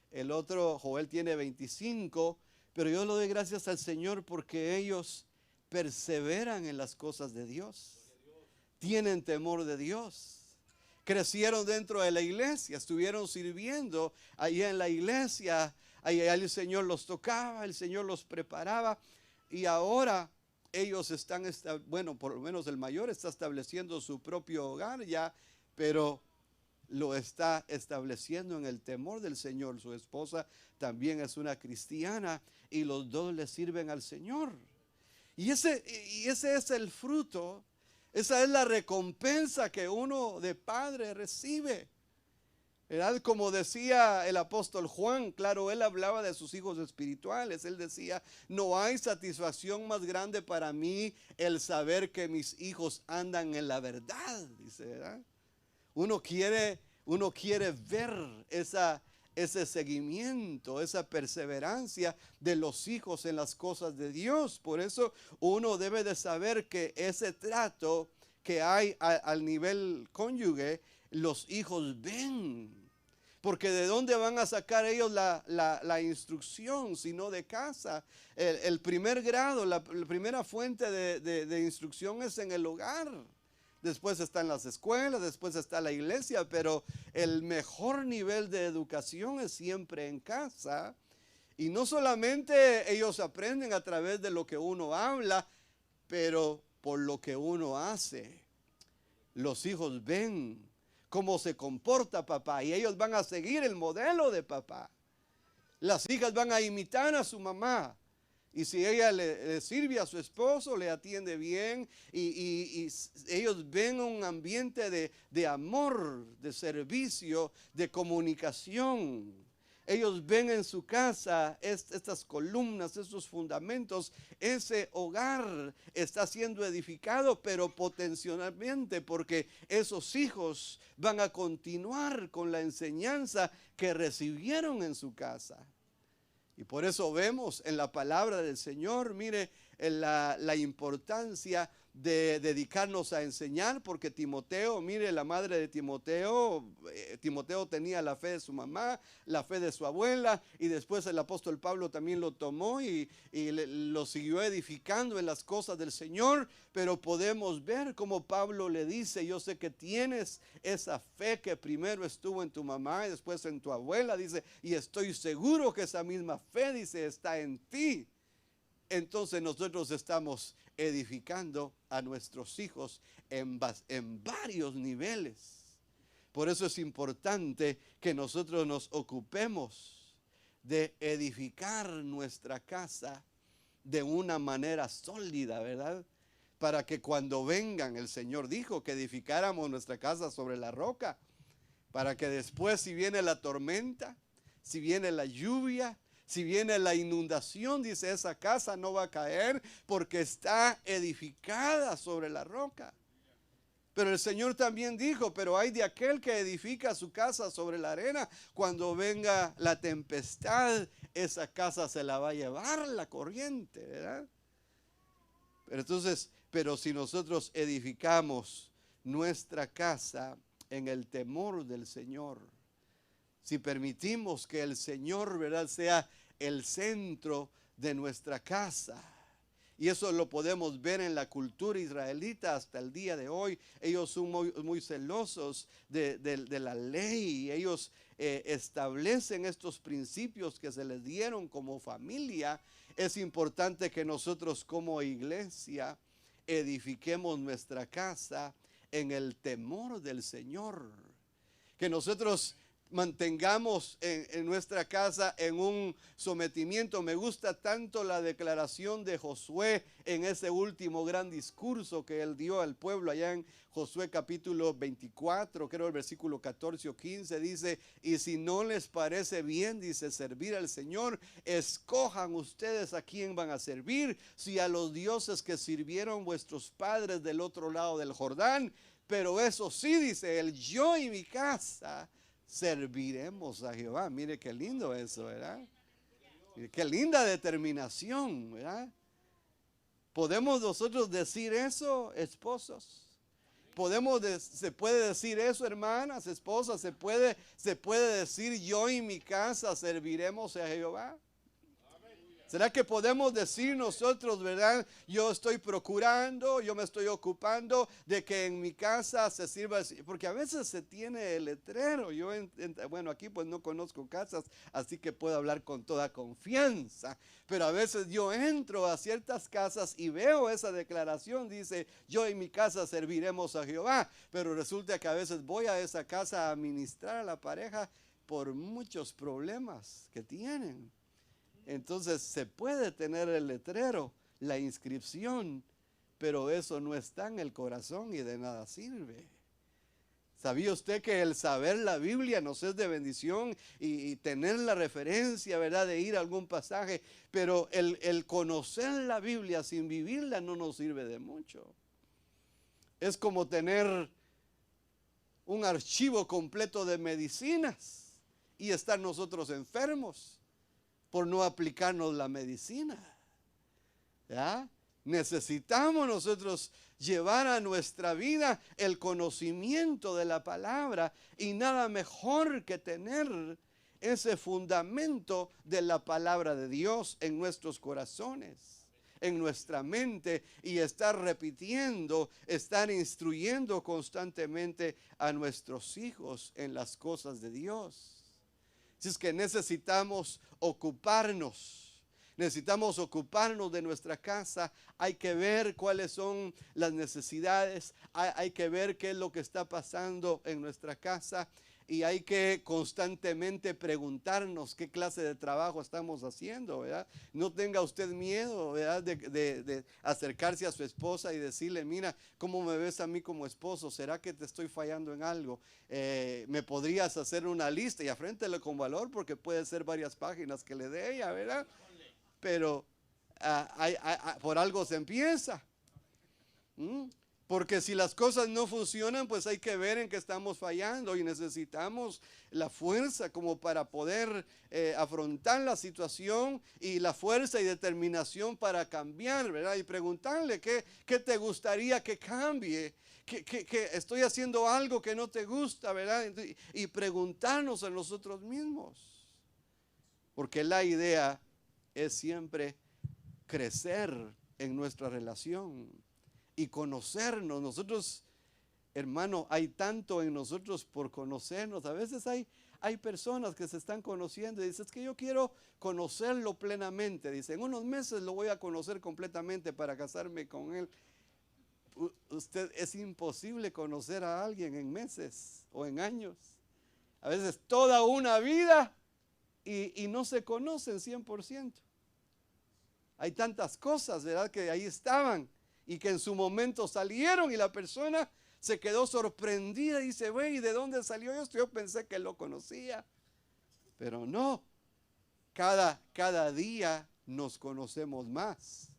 [SPEAKER 2] El otro, Joel, tiene 25. Pero yo le doy gracias al Señor porque ellos perseveran en las cosas de Dios. Tienen temor de Dios. Crecieron dentro de la iglesia, estuvieron sirviendo allá en la iglesia. Allá el Señor los tocaba, el Señor los preparaba. Y ahora ellos están, bueno, por lo menos el mayor está estableciendo su propio hogar ya, pero lo está estableciendo en el temor del Señor. Su esposa también es una cristiana y los dos le sirven al Señor. Y ese es el fruto, esa es la recompensa que uno de padre recibe, ¿verdad? Como decía el apóstol Juan, claro, él hablaba de sus hijos espirituales. Él decía: no hay satisfacción más grande para mí el saber que mis hijos andan en la verdad, dice, ¿verdad? Uno quiere ver ese seguimiento, esa perseverancia de los hijos en las cosas de Dios. Por eso uno debe de saber que ese trato que hay al nivel cónyuge, los hijos ven. Porque ¿de dónde van a sacar ellos la instrucción sino de casa? El primer grado, la primera fuente de instrucción es en el hogar. Después están las escuelas, después está la iglesia, pero el mejor nivel de educación es siempre en casa. Y no solamente ellos aprenden a través de lo que uno habla, pero por lo que uno hace. Los hijos ven cómo se comporta papá y ellos van a seguir el modelo de papá. Las hijas van a imitar a su mamá. Y si ella le sirve a su esposo, le atiende bien, y ellos ven un ambiente de amor, de servicio, de comunicación. Ellos ven en su casa estas columnas, estos fundamentos. Ese hogar está siendo edificado, pero potencialmente, porque esos hijos van a continuar con la enseñanza que recibieron en su casa. Y por eso vemos en la palabra del Señor, mire, la importancia de dedicarnos a enseñar, porque Timoteo, mire, la madre de Timoteo, Timoteo tenía la fe de su mamá, la fe de su abuela, y después el apóstol Pablo también lo tomó y lo siguió edificando en las cosas del Señor. Pero podemos ver cómo Pablo le dice: yo sé que tienes esa fe que primero estuvo en tu mamá y después en tu abuela, dice, y estoy seguro que esa misma fe, dice, está en ti. Entonces nosotros estamos edificando a nuestros hijos en varios niveles. Por eso es importante que nosotros nos ocupemos de edificar nuestra casa de una manera sólida, ¿verdad? Para que cuando vengan, el Señor dijo que edificáramos nuestra casa sobre la roca, para que después, si viene la tormenta, si viene la lluvia, si viene la inundación, dice, esa casa no va a caer porque está edificada sobre la roca. Pero el Señor también dijo, pero hay de aquel que edifica su casa sobre la arena. Cuando venga la tempestad, esa casa se la va a llevar la corriente, ¿verdad? Pero entonces, pero si nosotros edificamos nuestra casa en el temor del Señor, si permitimos que el Señor, ¿verdad?, sea el centro de nuestra casa. Y eso lo podemos ver en la cultura israelita hasta el día de hoy. Ellos son muy celosos de la ley. Ellos establecen estos principios que se les dieron como familia. Es importante que nosotros como iglesia edifiquemos nuestra casa en el temor del Señor. Que nosotros mantengamos en nuestra casa en un sometimiento. Me gusta tanto la declaración de Josué en ese último gran discurso que él dio al pueblo allá en Josué capítulo 24, creo el versículo 14 o 15, dice, y si no les parece bien, dice, servir al Señor, escojan ustedes a quién van a servir, si a los dioses que sirvieron vuestros padres del otro lado del Jordán, pero eso sí, dice él, yo y mi casa serviremos a Jehová. Mire qué lindo eso, ¿verdad? Mire qué linda determinación, ¿verdad? ¿Podemos nosotros decir eso, esposos? ¿Se puede decir eso, hermanas, esposas? ¿Se puede decir yo y mi casa serviremos a Jehová? ¿Será que podemos decir nosotros, verdad? Yo estoy procurando, yo me estoy ocupando de que en mi casa se sirva, porque a veces se tiene el letrero. Bueno, aquí pues no conozco casas, así que puedo hablar con toda confianza. Pero a veces yo entro a ciertas casas y veo esa declaración, dice, yo y mi casa serviremos a Jehová. Pero resulta que a veces voy a esa casa a ministrar a la pareja por muchos problemas que tienen. Entonces se puede tener el letrero, la inscripción, pero eso no está en el corazón y de nada sirve. ¿Sabía usted que el saber la Biblia nos es de bendición y tener la referencia, verdad, de ir a algún pasaje? Pero el conocer la Biblia sin vivirla no nos sirve de mucho. Es como tener un archivo completo de medicinas y estar nosotros enfermos por no aplicarnos la medicina. ¿Ya? Necesitamos nosotros llevar a nuestra vida el conocimiento de la palabra, y nada mejor que tener ese fundamento de la palabra de Dios en nuestros corazones, en nuestra mente, y estar repitiendo, estar instruyendo constantemente a nuestros hijos en las cosas de Dios. Si es que necesitamos ocuparnos de nuestra casa. Hay que ver cuáles son las necesidades, hay que ver qué es lo que está pasando en nuestra casa, y hay que constantemente preguntarnos qué clase de trabajo estamos haciendo, ¿verdad? No tenga usted miedo, ¿verdad?, de acercarse a su esposa y decirle, mira, ¿cómo me ves a mí como esposo? ¿Será que te estoy fallando en algo? ¿Me podrías hacer una lista? Y afréntele con valor, porque puede ser varias páginas que le dé ella, ¿verdad? Pero por algo se empieza. Porque si las cosas no funcionan, pues hay que ver en qué estamos fallando, y necesitamos la fuerza como para poder afrontar la situación, y la fuerza y determinación para cambiar, ¿verdad? Y preguntarle qué te gustaría que cambie, que estoy haciendo algo que no te gusta, ¿verdad? Y preguntarnos a nosotros mismos, porque la idea es siempre crecer en nuestra relación y conocernos. Nosotros, hermano, hay tanto en nosotros por conocernos. A veces hay personas que se están conociendo y dicen, es que yo quiero conocerlo plenamente. Dicen, en unos meses lo voy a conocer completamente para casarme con él. Es imposible conocer a alguien en meses o en años. A veces toda una vida y no se conocen 100%. Hay tantas cosas, ¿verdad?, que ahí estaban y que en su momento salieron y la persona se quedó sorprendida y dice, güey, ¿de dónde salió esto? Yo pensé que lo conocía, pero no. Cada día nos conocemos más,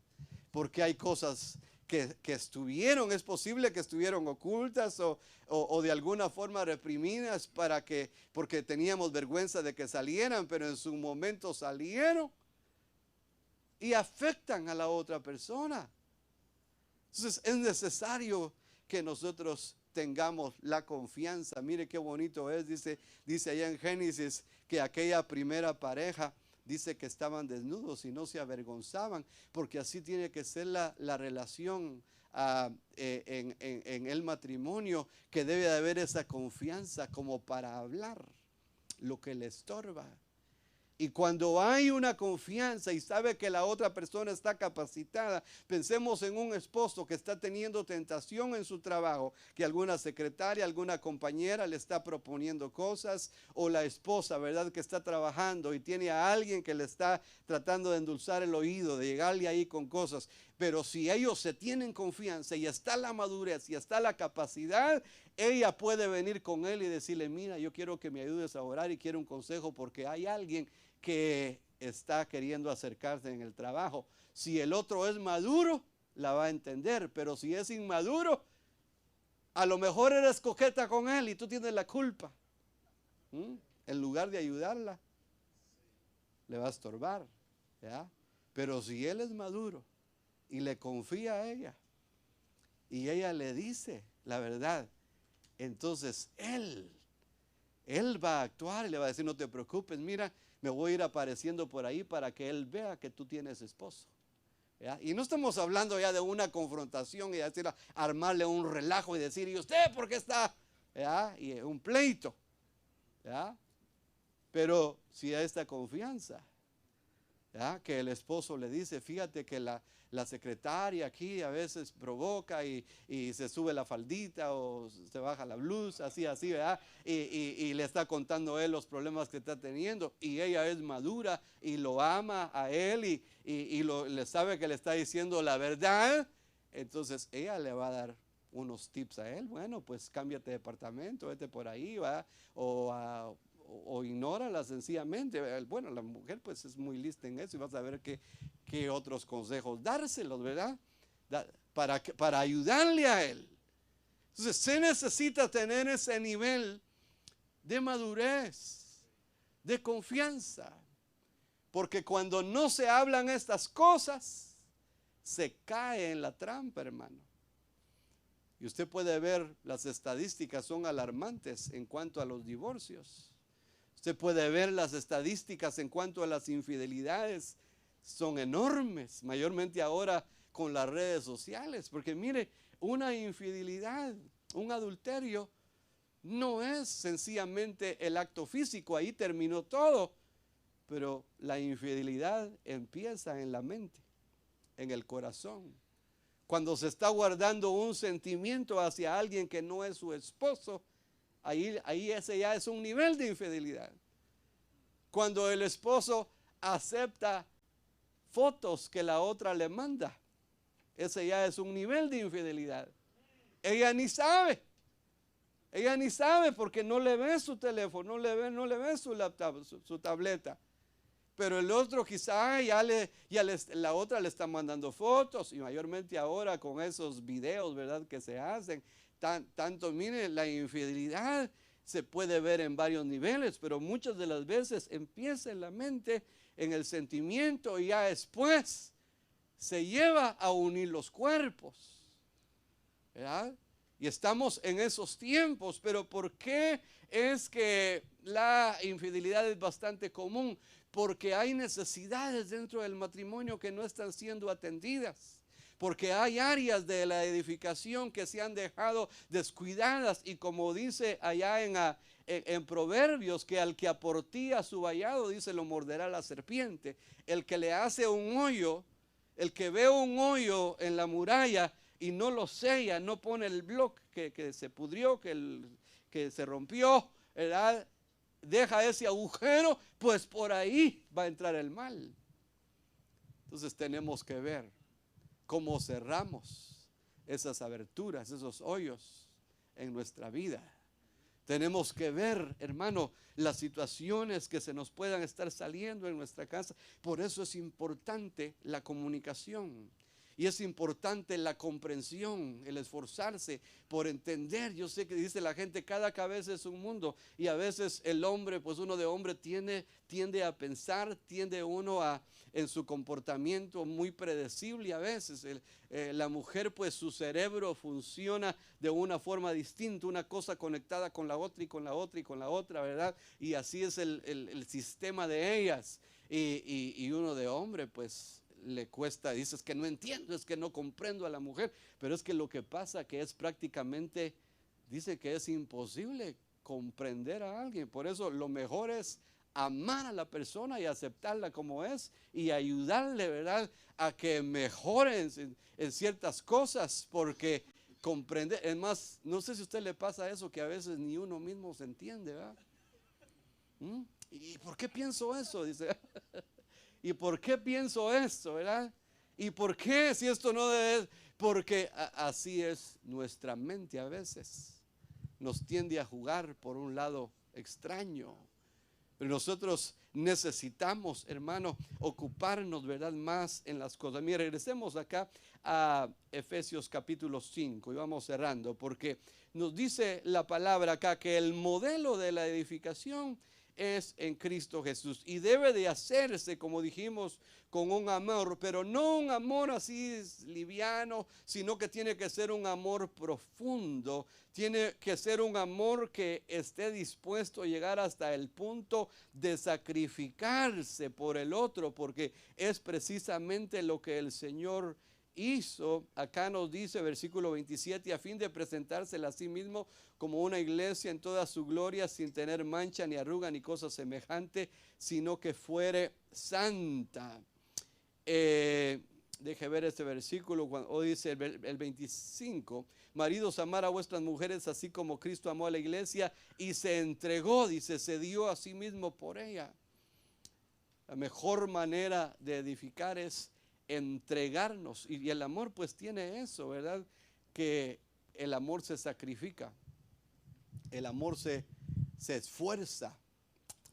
[SPEAKER 2] porque hay cosas que estuvieron, es posible que estuvieron ocultas o de alguna forma reprimidas porque teníamos vergüenza de que salieran, pero en su momento salieron y afectan a la otra persona. Entonces es necesario que nosotros tengamos la confianza. Mire qué bonito es, dice allá en Génesis que aquella primera pareja dice que estaban desnudos y no se avergonzaban, porque así tiene que ser la relación en el matrimonio, que debe de haber esa confianza como para hablar lo que le estorba. Y cuando hay una confianza y sabe que la otra persona está capacitada, pensemos en un esposo que está teniendo tentación en su trabajo, que alguna secretaria, alguna compañera le está proponiendo cosas, o la esposa, ¿verdad?, que está trabajando y tiene a alguien que le está tratando de endulzar el oído, de llegarle ahí con cosas. Pero si ellos se tienen confianza y está la madurez y está la capacidad, ella puede venir con él y decirle, mira, yo quiero que me ayudes a orar y quiero un consejo porque hay alguien que está queriendo acercarse en el trabajo. Si el otro es maduro, la va a entender, pero si es inmaduro, a lo mejor eres coqueta con él y tú tienes la culpa. En lugar de ayudarla, le va a estorbar, ¿ya? Pero si él es maduro y le confía a ella y ella le dice la verdad, entonces él va a actuar y le va a decir, no te preocupes, mira, me voy a ir apareciendo por ahí para que él vea que tú tienes esposo, ¿ya? Y no estamos hablando ya de una confrontación y decir, armarle un relajo y decir, ¿y usted por qué está? ¿Ya? Y un pleito, ¿ya? Pero si hay esta confianza, ¿ya?, que el esposo le dice, fíjate que la secretaria aquí a veces provoca y se sube la faldita o se baja la blusa, así, ¿verdad? Y le está contando él los problemas que está teniendo, y ella es madura y lo ama a él y le sabe que le está diciendo la verdad. Entonces ella le va a dar unos tips a él. Bueno, pues cámbiate de departamento, vete por ahí, ¿va? O ignórala sencillamente. Bueno, la mujer pues es muy lista en eso y vas a ver qué otros consejos dárselos, ¿verdad? Para ayudarle a él. Entonces se necesita tener ese nivel de madurez, de confianza, porque cuando no se hablan estas cosas, se cae en la trampa, hermano. Y usted puede ver, las estadísticas son alarmantes en cuanto a los divorcios. Usted puede ver las estadísticas en cuanto a las infidelidades, son enormes, mayormente ahora con las redes sociales. Porque mire, una infidelidad, un adulterio, no es sencillamente el acto físico, ahí terminó todo. Pero la infidelidad empieza en la mente, en el corazón. Cuando se está guardando un sentimiento hacia alguien que no es su esposo, ahí ese ya es un nivel de infidelidad. Cuando el esposo acepta fotos que la otra le manda, ese ya es un nivel de infidelidad. Ella ni sabe porque no le ve su teléfono, no le ve su laptop, su tableta. Pero el otro quizá la otra le está mandando fotos, y mayormente ahora con esos videos, ¿verdad?, que se hacen. Tanto, mire, la infidelidad se puede ver en varios niveles, pero muchas de las veces empieza en la mente, en el sentimiento, y ya después se lleva a unir los cuerpos, ¿verdad? Y estamos en esos tiempos. Pero ¿por qué es que la infidelidad es bastante común? Porque hay necesidades dentro del matrimonio que no están siendo atendidas. Porque hay áreas de la edificación que se han dejado descuidadas. Y como dice allá en Proverbios, que al que aportía su vallado, dice, lo morderá la serpiente. El que le hace un hoyo, el que ve un hoyo en la muralla y no lo sella, no pone el bloque que se pudrió, que se rompió, ¿verdad?, deja ese agujero, pues por ahí va a entrar el mal. Entonces tenemos que ver cómo cerramos esas aberturas, esos hoyos en nuestra vida. Tenemos que ver, hermano, las situaciones que se nos puedan estar saliendo en nuestra casa. Por eso es importante la comunicación. Y es importante la comprensión, el esforzarse por entender. Yo sé que dice la gente, cada cabeza es un mundo. Y a veces el hombre, pues uno de hombre tiende a pensar, tiende uno a, en su comportamiento muy predecible. Y a veces la mujer, pues su cerebro funciona de una forma distinta. Una cosa conectada con la otra y con la otra y con la otra, ¿verdad? Y así es el sistema de ellas. Y uno de hombre, pues le cuesta, dices que no entiendo, es que no comprendo a la mujer, pero es que lo que pasa que es prácticamente, dice que es imposible comprender a alguien. Por eso lo mejor es amar a la persona y aceptarla como es y ayudarle, ¿verdad?, a que mejoren en ciertas cosas, porque comprender, es más, no sé si a usted le pasa eso, que a veces ni uno mismo se entiende, ¿verdad? ¿Y por qué pienso eso? Dice. ¿Y por qué pienso esto, verdad? ¿Y por qué si esto no debe? Porque así es nuestra mente a veces. Nos tiende a jugar por un lado extraño. Pero nosotros necesitamos, hermano, ocuparnos, ¿verdad?, más en las cosas. Mire, regresemos acá a Efesios capítulo 5 y vamos cerrando, porque nos dice la palabra acá que el modelo de la edificación es en Cristo Jesús y debe de hacerse, como dijimos, con un amor, pero no un amor así liviano, sino que tiene que ser un amor profundo, tiene que ser un amor que esté dispuesto a llegar hasta el punto de sacrificarse por el otro, porque es precisamente lo que el Señor hizo. Acá nos dice versículo 27, a fin de presentársela a sí mismo como una iglesia en toda su gloria, sin tener mancha ni arruga ni cosa semejante, sino que fuere santa. Deje ver este versículo, cuando dice el 25, maridos, amar a vuestras mujeres así como Cristo amó a la iglesia y se entregó, dice, se dio a sí mismo por ella. La mejor manera de edificar es entregarnos, y el amor pues tiene eso, ¿verdad? Que el amor se sacrifica, el amor se esfuerza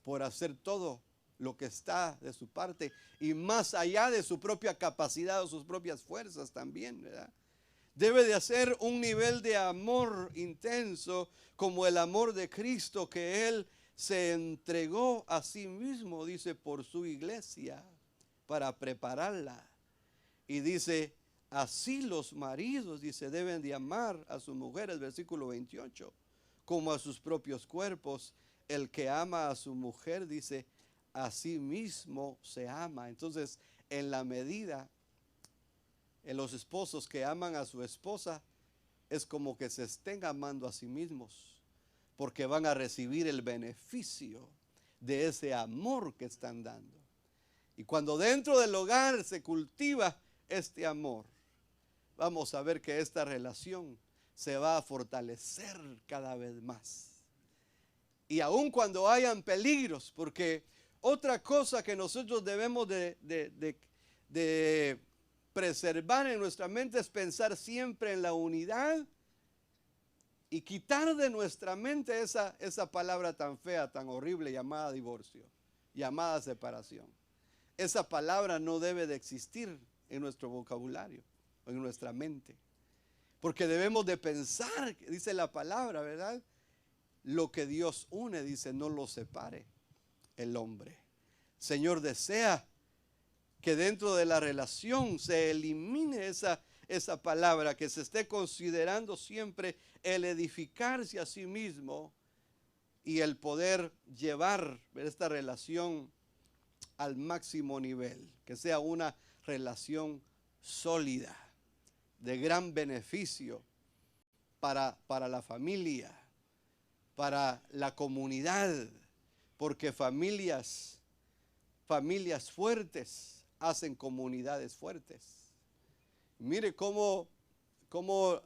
[SPEAKER 2] por hacer todo lo que está de su parte y más allá de su propia capacidad o sus propias fuerzas también, ¿verdad? Debe de hacer un nivel de amor intenso como el amor de Cristo, que Él se entregó a sí mismo, dice, por su iglesia para prepararla. Y dice, así los maridos, dice, deben de amar a sus mujeres, versículo 28, como a sus propios cuerpos. El que ama a su mujer, dice, a sí mismo se ama. Entonces, en la medida, en los esposos que aman a su esposa, es como que se estén amando a sí mismos, porque van a recibir el beneficio de ese amor que están dando. Y cuando dentro del hogar se cultiva este amor, vamos a ver que esta relación se va a fortalecer cada vez más. Y aun cuando hayan peligros, porque otra cosa que nosotros debemos de preservar en nuestra mente es pensar siempre en la unidad y quitar de nuestra mente esa palabra tan fea, tan horrible llamada divorcio, llamada separación. Esa palabra no debe de existir en nuestro vocabulario o en nuestra mente, porque debemos de pensar, dice la palabra, ¿verdad? Lo que Dios une, dice, no lo separe el hombre. Señor desea que dentro de la relación se elimine esa palabra, que se esté considerando siempre el edificarse a sí mismo y el poder llevar esta relación al máximo nivel, que sea una relación sólida, de gran beneficio para la familia, para la comunidad, porque familias fuertes hacen comunidades fuertes. Mire cómo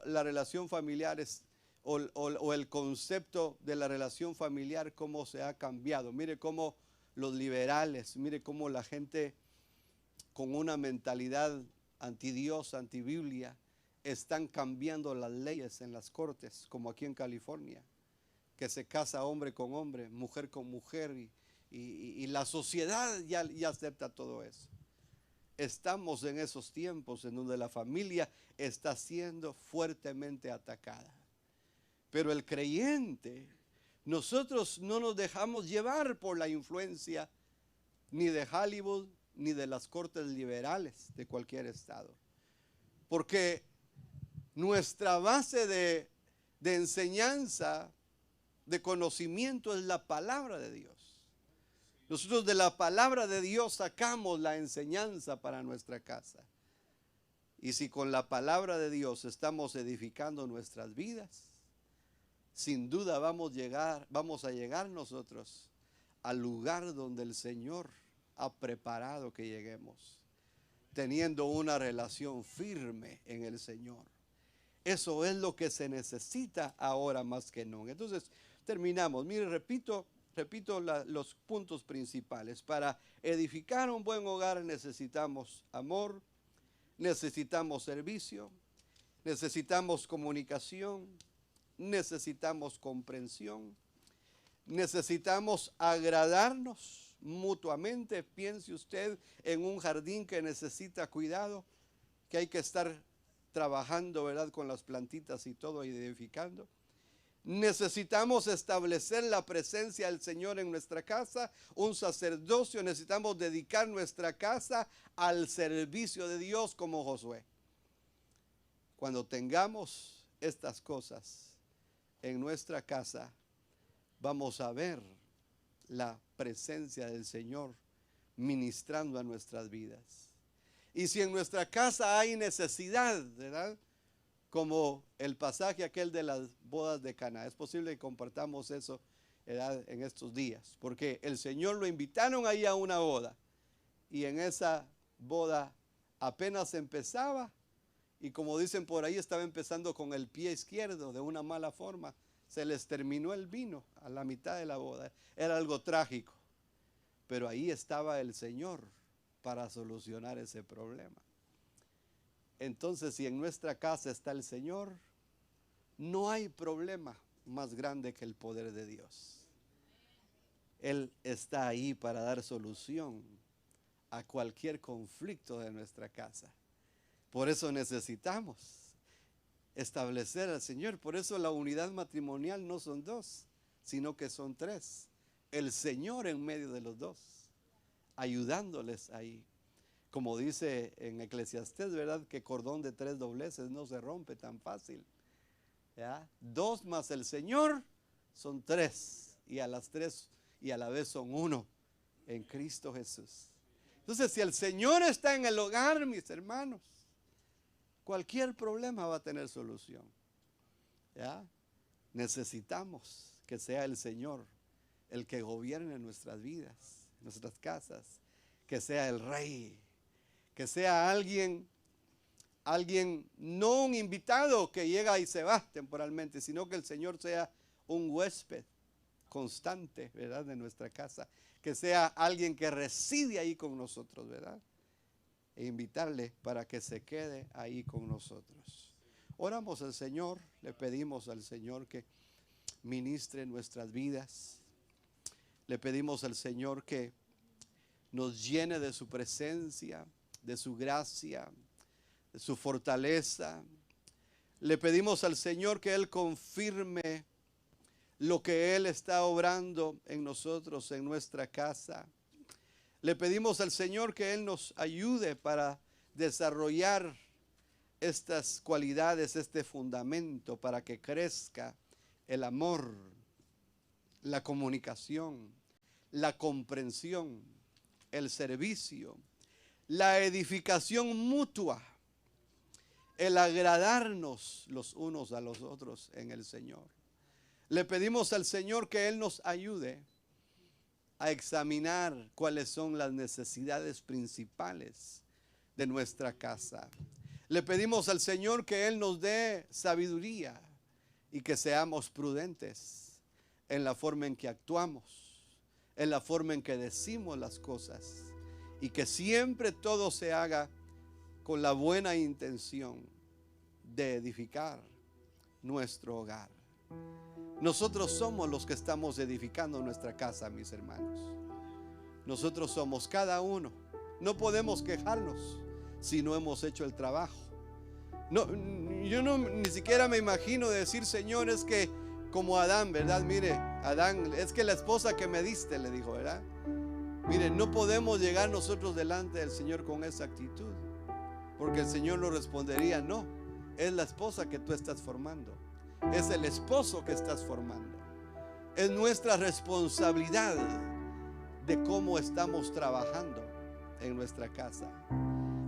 [SPEAKER 2] la relación familiar es o el concepto de la relación familiar, cómo se ha cambiado. Mire cómo los liberales, mire cómo la gente con una mentalidad anti-Dios, anti-Biblia, están cambiando las leyes en las cortes, como aquí en California, que se casa hombre con hombre, mujer con mujer, y la sociedad ya acepta todo eso. Estamos en esos tiempos en donde la familia está siendo fuertemente atacada. Pero el creyente, nosotros no nos dejamos llevar por la influencia ni de Hollywood, ni de las cortes liberales de cualquier estado. Porque nuestra base de enseñanza, de conocimiento, es la palabra de Dios. Nosotros de la palabra de Dios sacamos la enseñanza para nuestra casa. Y si con la palabra de Dios estamos edificando nuestras vidas, sin duda vamos a llegar nosotros al lugar donde el Señor ha preparado que lleguemos, teniendo una relación firme en el Señor. Eso es lo que se necesita ahora más que nunca. Entonces, terminamos. Mire, repito los puntos principales. Para edificar un buen hogar necesitamos amor, necesitamos servicio, necesitamos comunicación, necesitamos comprensión, necesitamos agradarnos mutuamente. Piense usted en un jardín que necesita cuidado, que hay que estar trabajando, ¿verdad?, con las plantitas y todo, y edificando. Necesitamos establecer la presencia del Señor en nuestra casa, un sacerdocio. Necesitamos dedicar nuestra casa al servicio de Dios como Josué. Cuando tengamos estas cosas en nuestra casa, vamos a ver la presencia del Señor ministrando a nuestras vidas. Y si en nuestra casa hay necesidad, ¿verdad?, como el pasaje aquel de las bodas de Caná, es posible que compartamos eso, ¿verdad?, en estos días, porque el Señor lo invitaron ahí a una boda, y en esa boda apenas empezaba, y como dicen por ahí, estaba empezando con el pie izquierdo de una mala forma. Se les terminó el vino a la mitad de la boda. Era algo trágico, pero ahí estaba el Señor para solucionar ese problema. Entonces, si en nuestra casa está el Señor, no hay problema más grande que el poder de Dios. Él está ahí para dar solución a cualquier conflicto de nuestra casa. Por eso necesitamos establecer al Señor. Por eso la unidad matrimonial no son dos, sino que son tres. El Señor en medio de los dos, ayudándoles ahí. Como dice en Eclesiastés, ¿verdad?, que cordón de tres dobleces no se rompe tan fácil. ¿Ya? Dos más el Señor son tres, y a las tres y a la vez son uno en Cristo Jesús. Entonces, si el Señor está en el hogar, mis hermanos, cualquier problema va a tener solución. ¿Ya? Necesitamos que sea el Señor el que gobierne nuestras vidas, nuestras casas, que sea el Rey, que sea alguien no un invitado que llega y se va temporalmente, sino que el Señor sea un huésped constante, ¿verdad?, de nuestra casa, que sea alguien que reside ahí con nosotros, ¿verdad?, e invitarle para que se quede ahí con nosotros. Oramos al Señor, le pedimos al Señor que ministre nuestras vidas. Le pedimos al Señor que nos llene de su presencia, de su gracia, de su fortaleza. Le pedimos al Señor que Él confirme lo que Él está obrando en nosotros, en nuestra casa. Le pedimos al Señor que Él nos ayude para desarrollar estas cualidades, este fundamento, para que crezca el amor, la comunicación, la comprensión, el servicio, la edificación mutua, el agradarnos los unos a los otros en el Señor. Le pedimos al Señor que Él nos ayude a examinar cuáles son las necesidades principales de nuestra casa. Le pedimos al Señor que Él nos dé sabiduría y que seamos prudentes en la forma en que actuamos, en la forma en que decimos las cosas, y que siempre todo se haga con la buena intención de edificar nuestro hogar. Nosotros somos los que estamos edificando nuestra casa, mis hermanos. Nosotros somos cada uno. No podemos quejarnos si no hemos hecho el trabajo. No, yo ni siquiera me imagino decir, Señor, es que como Adán, ¿verdad? Mire, Adán, es que la esposa que me diste, le dijo, ¿verdad? Mire, no podemos llegar nosotros delante del Señor con esa actitud, porque el Señor nos respondería, no, es la esposa que tú estás formando, es el esposo que estás formando. Es nuestra responsabilidad de cómo estamos trabajando en nuestra casa.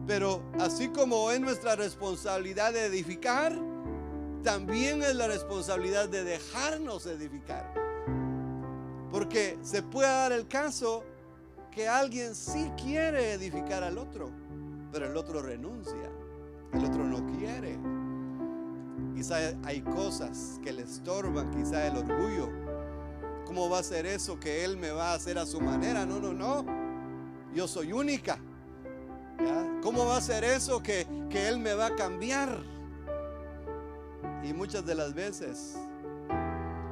[SPEAKER 2] Pero así como es nuestra responsabilidad de edificar, también es la responsabilidad de dejarnos edificar. Porque se puede dar el caso que alguien sí quiere edificar al otro, pero el otro renuncia, el otro no quiere. Quizá hay cosas que le estorban, quizá el orgullo. ¿Cómo va a ser eso que él me va a hacer a su manera? No, no, no. Yo soy única. ¿Ya? ¿Cómo va a ser eso que él me va a cambiar? Y muchas de las veces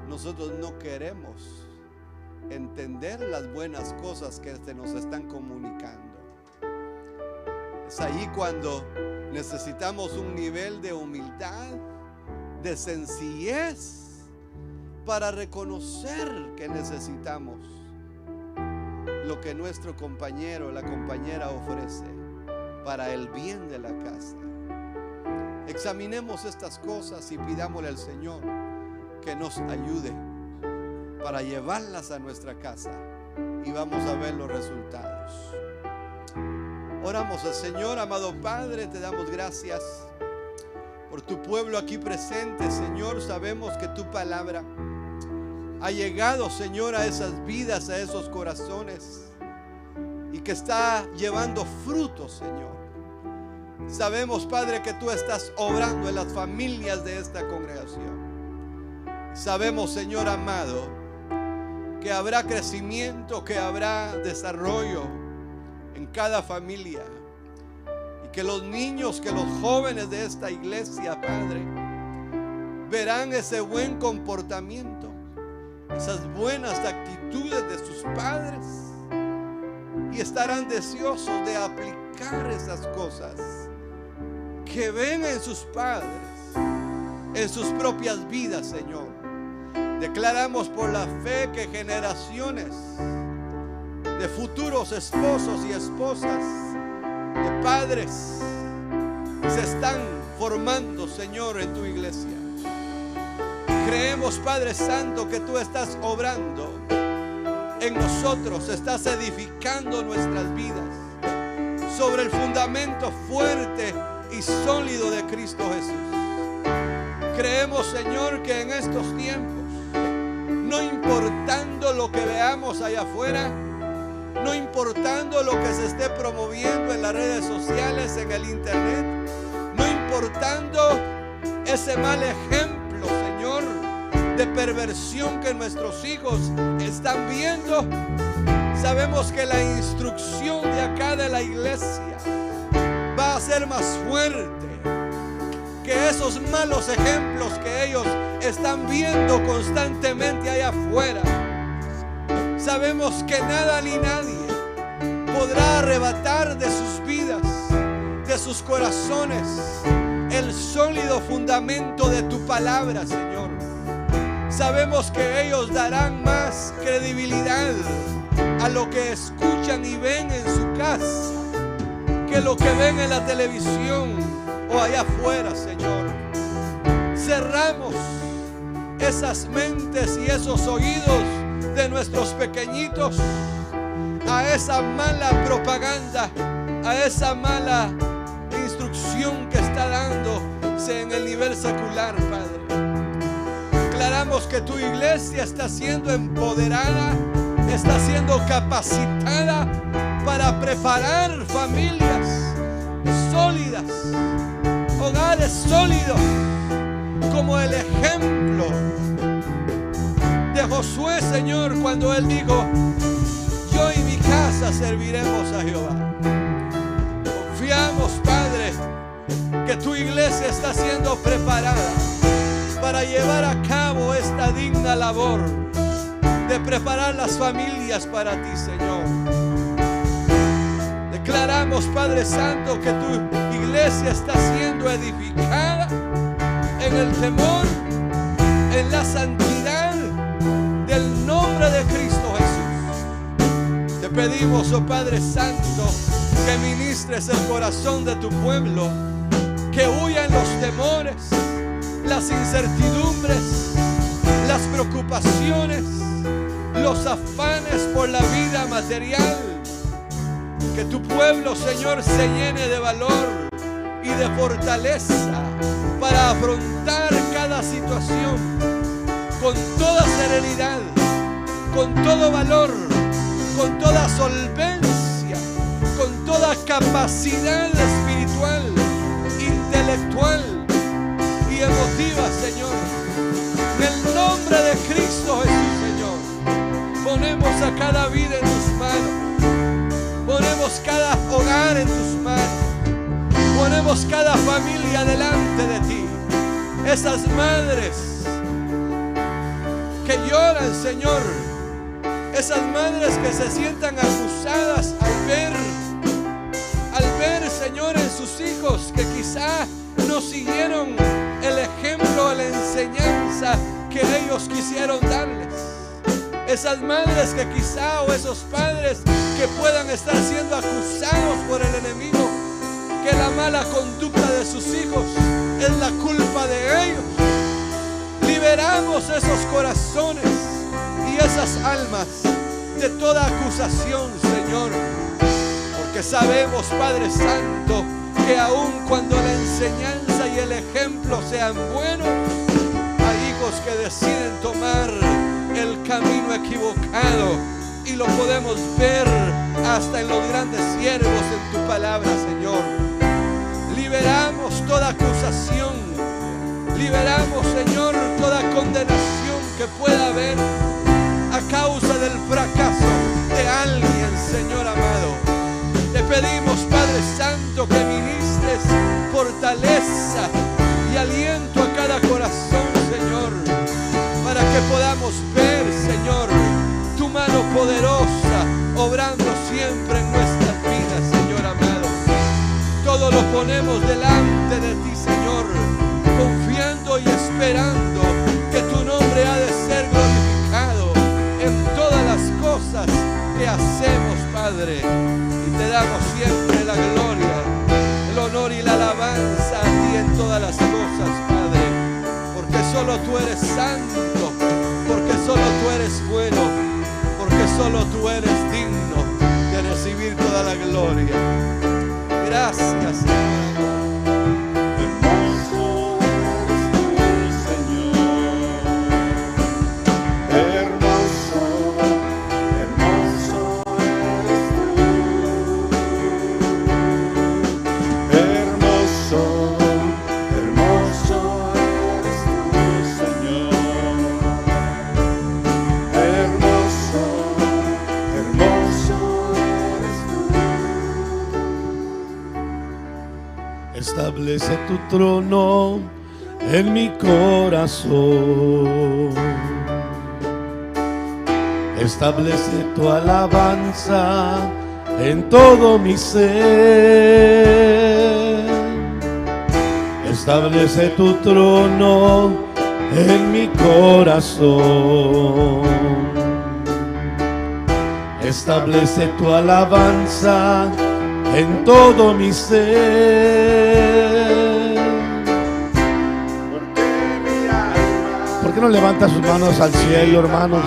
[SPEAKER 2] nosotros no queremos entender las buenas cosas que se nos están comunicando. Es ahí cuando necesitamos un nivel de humildad, de sencillez, para reconocer que necesitamos lo que nuestro compañero, la compañera ofrece para el bien de la casa. Examinemos estas cosas y pidámosle al Señor que nos ayude para llevarlas a nuestra casa, y vamos a ver los resultados. Oramos al Señor. Amado Padre, te damos gracias por tu pueblo aquí presente, Señor. Sabemos que tu palabra ha llegado, Señor, a esas vidas, a esos corazones, y que está llevando frutos, Señor. Sabemos, Padre, que tú estás obrando en las familias de esta congregación. Sabemos, Señor amado, que habrá crecimiento, que habrá desarrollo en cada familia, y que los niños, que los jóvenes de esta iglesia, Padre, verán ese buen comportamiento, esas buenas actitudes de sus padres, y estarán deseosos de aplicar esas cosas que ven en sus padres, en sus propias vidas, Señor. Declaramos por la fe que generaciones de futuros esposos y esposas, de padres, se están formando, Señor, en tu iglesia. Creemos, Padre Santo, que tú estás obrando en nosotros, estás edificando nuestras vidas sobre el fundamento fuerte y sólido de Cristo Jesús. Creemos, Señor, que en estos tiempos, no importando lo que veamos allá afuera, no importando lo que se esté promoviendo en las redes sociales, en el internet, no importando ese mal ejemplo, Señor, de perversión que nuestros hijos están viendo, sabemos que la instrucción de acá de la iglesia va a ser más fuerte que esos malos ejemplos que ellos están viendo constantemente allá afuera. Sabemos que nada ni nadie podrá arrebatar de sus vidas, de sus corazones, el sólido fundamento de tu palabra, Señor. Sabemos que ellos darán más credibilidad a lo que escuchan y ven en su casa que lo que ven en la televisión o allá afuera, Señor. Cerramos esas mentes y esos oídos de nuestros pequeñitos a esa mala propaganda, a esa mala instrucción que está dándose en el nivel secular, Padre. Declaramos que tu iglesia está siendo empoderada, está siendo capacitada para preparar familias sólidas, hogares sólidos, como el ejemplo de Josué, Señor, cuando él dijo: yo y mi casa serviremos a Jehová. Confiamos, Padre, que tu iglesia está siendo preparada para llevar a cabo esta digna labor de preparar las familias para ti, Señor. Declaramos, Padre Santo, que tu iglesia está siendo edificada en el temor, en la santidad del nombre de Cristo Jesús. Te pedimos, oh Padre Santo, que ministres el corazón de tu pueblo, que huyan los temores, las incertidumbres, las preocupaciones, los afanes por la vida material. Que tu pueblo, Señor, se llene de valor y de fortaleza para afrontar cada situación con toda serenidad, con todo valor, con toda solvencia, con toda capacidad espiritual, intelectual y emotiva, Señor. En el nombre de Cristo Jesús, Señor, ponemos a cada vida en tus manos, ponemos cada hogar en tus manos, ponemos cada familia delante de ti. Esas madres que lloran, Señor, esas madres que se sientan acusadas al ver, Señor, en sus hijos que quizá no siguieron el ejemplo, la enseñanza que ellos quisieron darles. Esas madres que quizá, o esos padres que puedan estar siendo acusados por el enemigo, que la mala conducta de sus hijos es la culpa de ellos. Liberamos esos corazones y esas almas de toda acusación, Señor, porque sabemos, Padre Santo, que aun cuando la enseñanza y el ejemplo sean buenos, hay hijos que deciden tomar el camino equivocado, y lo podemos ver hasta en los grandes siervos en tu palabra, Señor. Liberamos toda acusación, liberamos, Señor, toda condenación que pueda haber a causa del fracaso de alguien, Señor amado. Te pedimos, Padre Santo, que ministres fortaleza y aliento a cada corazón, Señor, para que podamos ver, Señor, tu mano poderosa obrando siempre en nuestras vidas, Señor amado. Todo lo ponemos delante de ti, Señor, confiando y esperando que tu nombre ha de ser glorificado en todas las cosas que hacemos, Padre. Y te damos siempre la gloria, el honor y la alabanza a ti en todas las cosas, Padre, porque solo tú eres santo, porque solo tú eres bueno, porque solo tú eres digno de recibir toda la gloria. Gracias, Señor.
[SPEAKER 1] Establece tu trono en mi corazón. Establece tu alabanza en todo mi ser. Establece tu trono en mi corazón. Establece tu alabanza en todo mi ser. ¿Por qué no levanta sus manos al cielo, hermanos?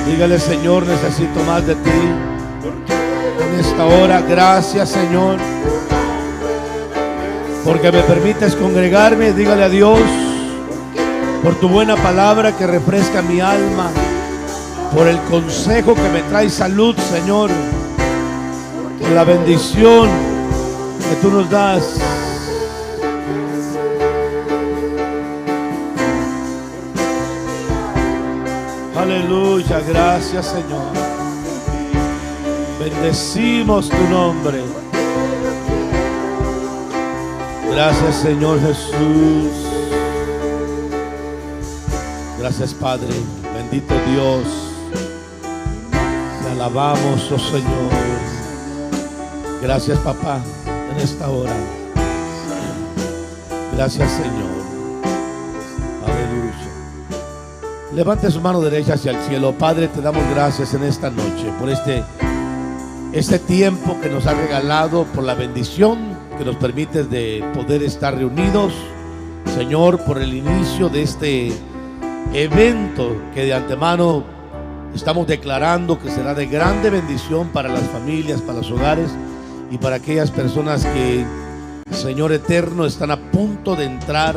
[SPEAKER 1] Dígale: Señor, necesito más de ti. En esta hora, gracias, Señor, porque me permites congregarme. Dígale a Dios por tu buena palabra que refresca mi alma, por el consejo que me trae salud, Señor, por la bendición que tú nos das. Aleluya, gracias Señor. Bendecimos tu nombre. Gracias Señor Jesús. Gracias Padre, bendito Dios. Te alabamos, oh Señor. Gracias Papá en esta hora. Gracias Señor. Aleluya. Levante su mano derecha hacia el cielo. Padre, te damos gracias en esta noche por este tiempo que nos ha regalado, por la bendición que nos permite de poder estar reunidos. Señor, por el inicio de este evento que de antemano estamos declarando que será de grande bendición para las familias, para los hogares y para aquellas personas que, Señor eterno, están a punto de entrar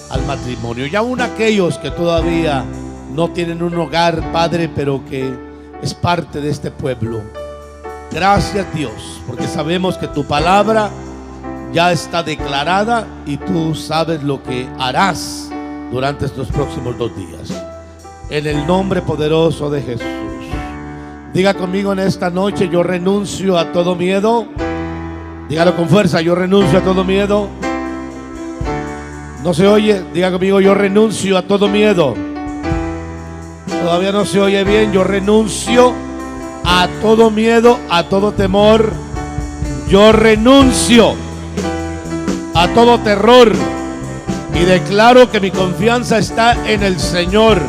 [SPEAKER 1] al matrimonio. Y aún aquellos que todavía no tienen un hogar, Padre, pero que es parte de este pueblo. Gracias Dios, porque sabemos que tu palabra ya está declarada y tú sabes lo que harás durante estos próximos 2 días. En el nombre poderoso de Jesús. Diga conmigo en esta noche: yo renuncio a todo miedo. Dígalo con fuerza: yo renuncio a todo miedo. No se oye. Diga conmigo: yo renuncio a todo miedo. Todavía no se oye bien. Yo renuncio a todo miedo, a todo temor. Yo renuncio a todo terror y declaro que mi confianza está en el Señor.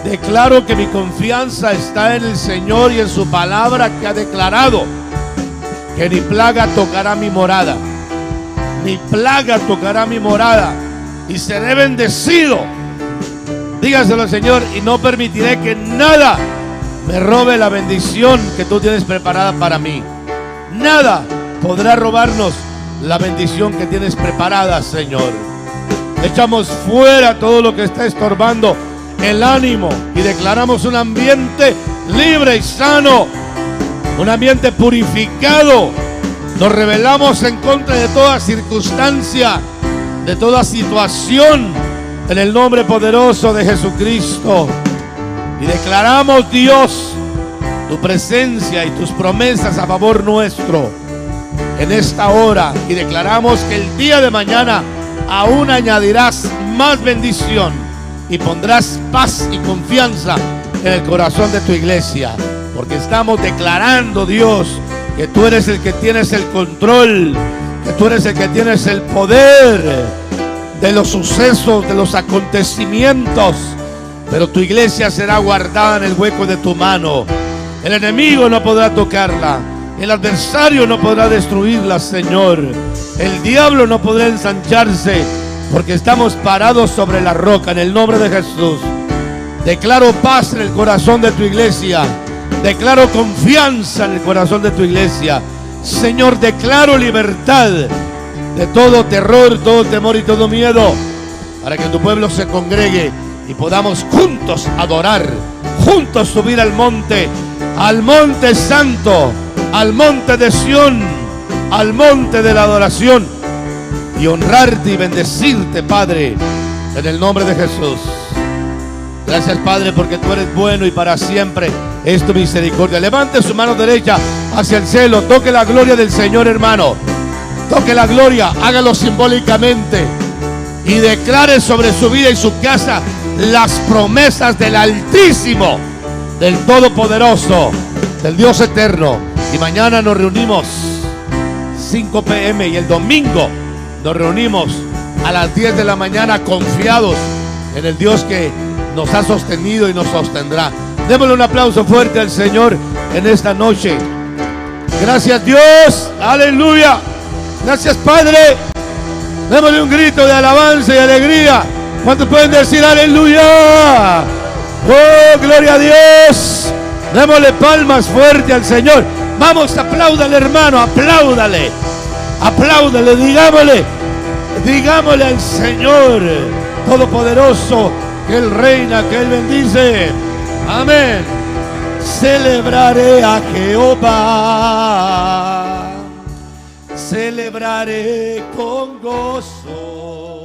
[SPEAKER 1] Declaro que mi confianza está en el Señor y en su palabra, que ha declarado que ni plaga tocará mi morada. Ni plaga tocará mi morada. Y seré bendecido. Dígaselo al Señor: y no permitiré que nada me robe la bendición que tú tienes preparada para mí. Nada podrá robarnos la bendición que tienes preparada, Señor. Echamos fuera todo lo que está estorbando el ánimo y declaramos un ambiente libre y sano, un ambiente purificado. Nos rebelamos en contra de toda circunstancia, de toda situación, en el nombre poderoso de Jesucristo. Y declaramos, Dios, tu presencia y tus promesas a favor nuestro en esta hora. Y declaramos que el día de mañana aún añadirás más bendición y pondrás paz y confianza en el corazón de tu iglesia, porque estamos declarando, Dios, que tú eres el que tienes el control, que tú eres el que tienes el poder de los sucesos, de los acontecimientos. Pero tu iglesia será guardada en el hueco de tu mano. El enemigo no podrá tocarla, el adversario no podrá destruirla, Señor. El diablo no podrá ensancharse, porque estamos parados sobre la roca. En el nombre de Jesús declaro paz en el corazón de tu iglesia. Declaro confianza en el corazón de tu iglesia. Señor, declaro libertad de todo terror, todo temor y todo miedo, para que tu pueblo se congregue y podamos juntos adorar, juntos subir al monte santo, al monte de Sión, al monte de la adoración, y honrarte y bendecirte, Padre, en el nombre de Jesús. Gracias, Padre, porque tú eres bueno y para siempre es tu misericordia. Levante su mano derecha hacia el cielo. Toque la gloria del Señor, hermano. Toque la gloria, hágalo simbólicamente y declare sobre su vida y su casa las promesas del Altísimo, del Todopoderoso, del Dios eterno. Y mañana nos reunimos 5 p.m. y el domingo nos reunimos a las 10 de la mañana, confiados en el Dios que nos ha sostenido y nos sostendrá. Démosle un aplauso fuerte al Señor en esta noche. Gracias, Dios. Aleluya. Gracias, Padre. Démosle un grito de alabanza y alegría. ¿Cuántos pueden decir aleluya? Oh, gloria a Dios. Démosle palmas fuerte al Señor. Vamos, apláudale, hermano, apláudale. Apláudale, digámosle al Señor Todopoderoso que Él reina, que Él bendice. Amén. Celebraré a Jehová, celebraré con gozo.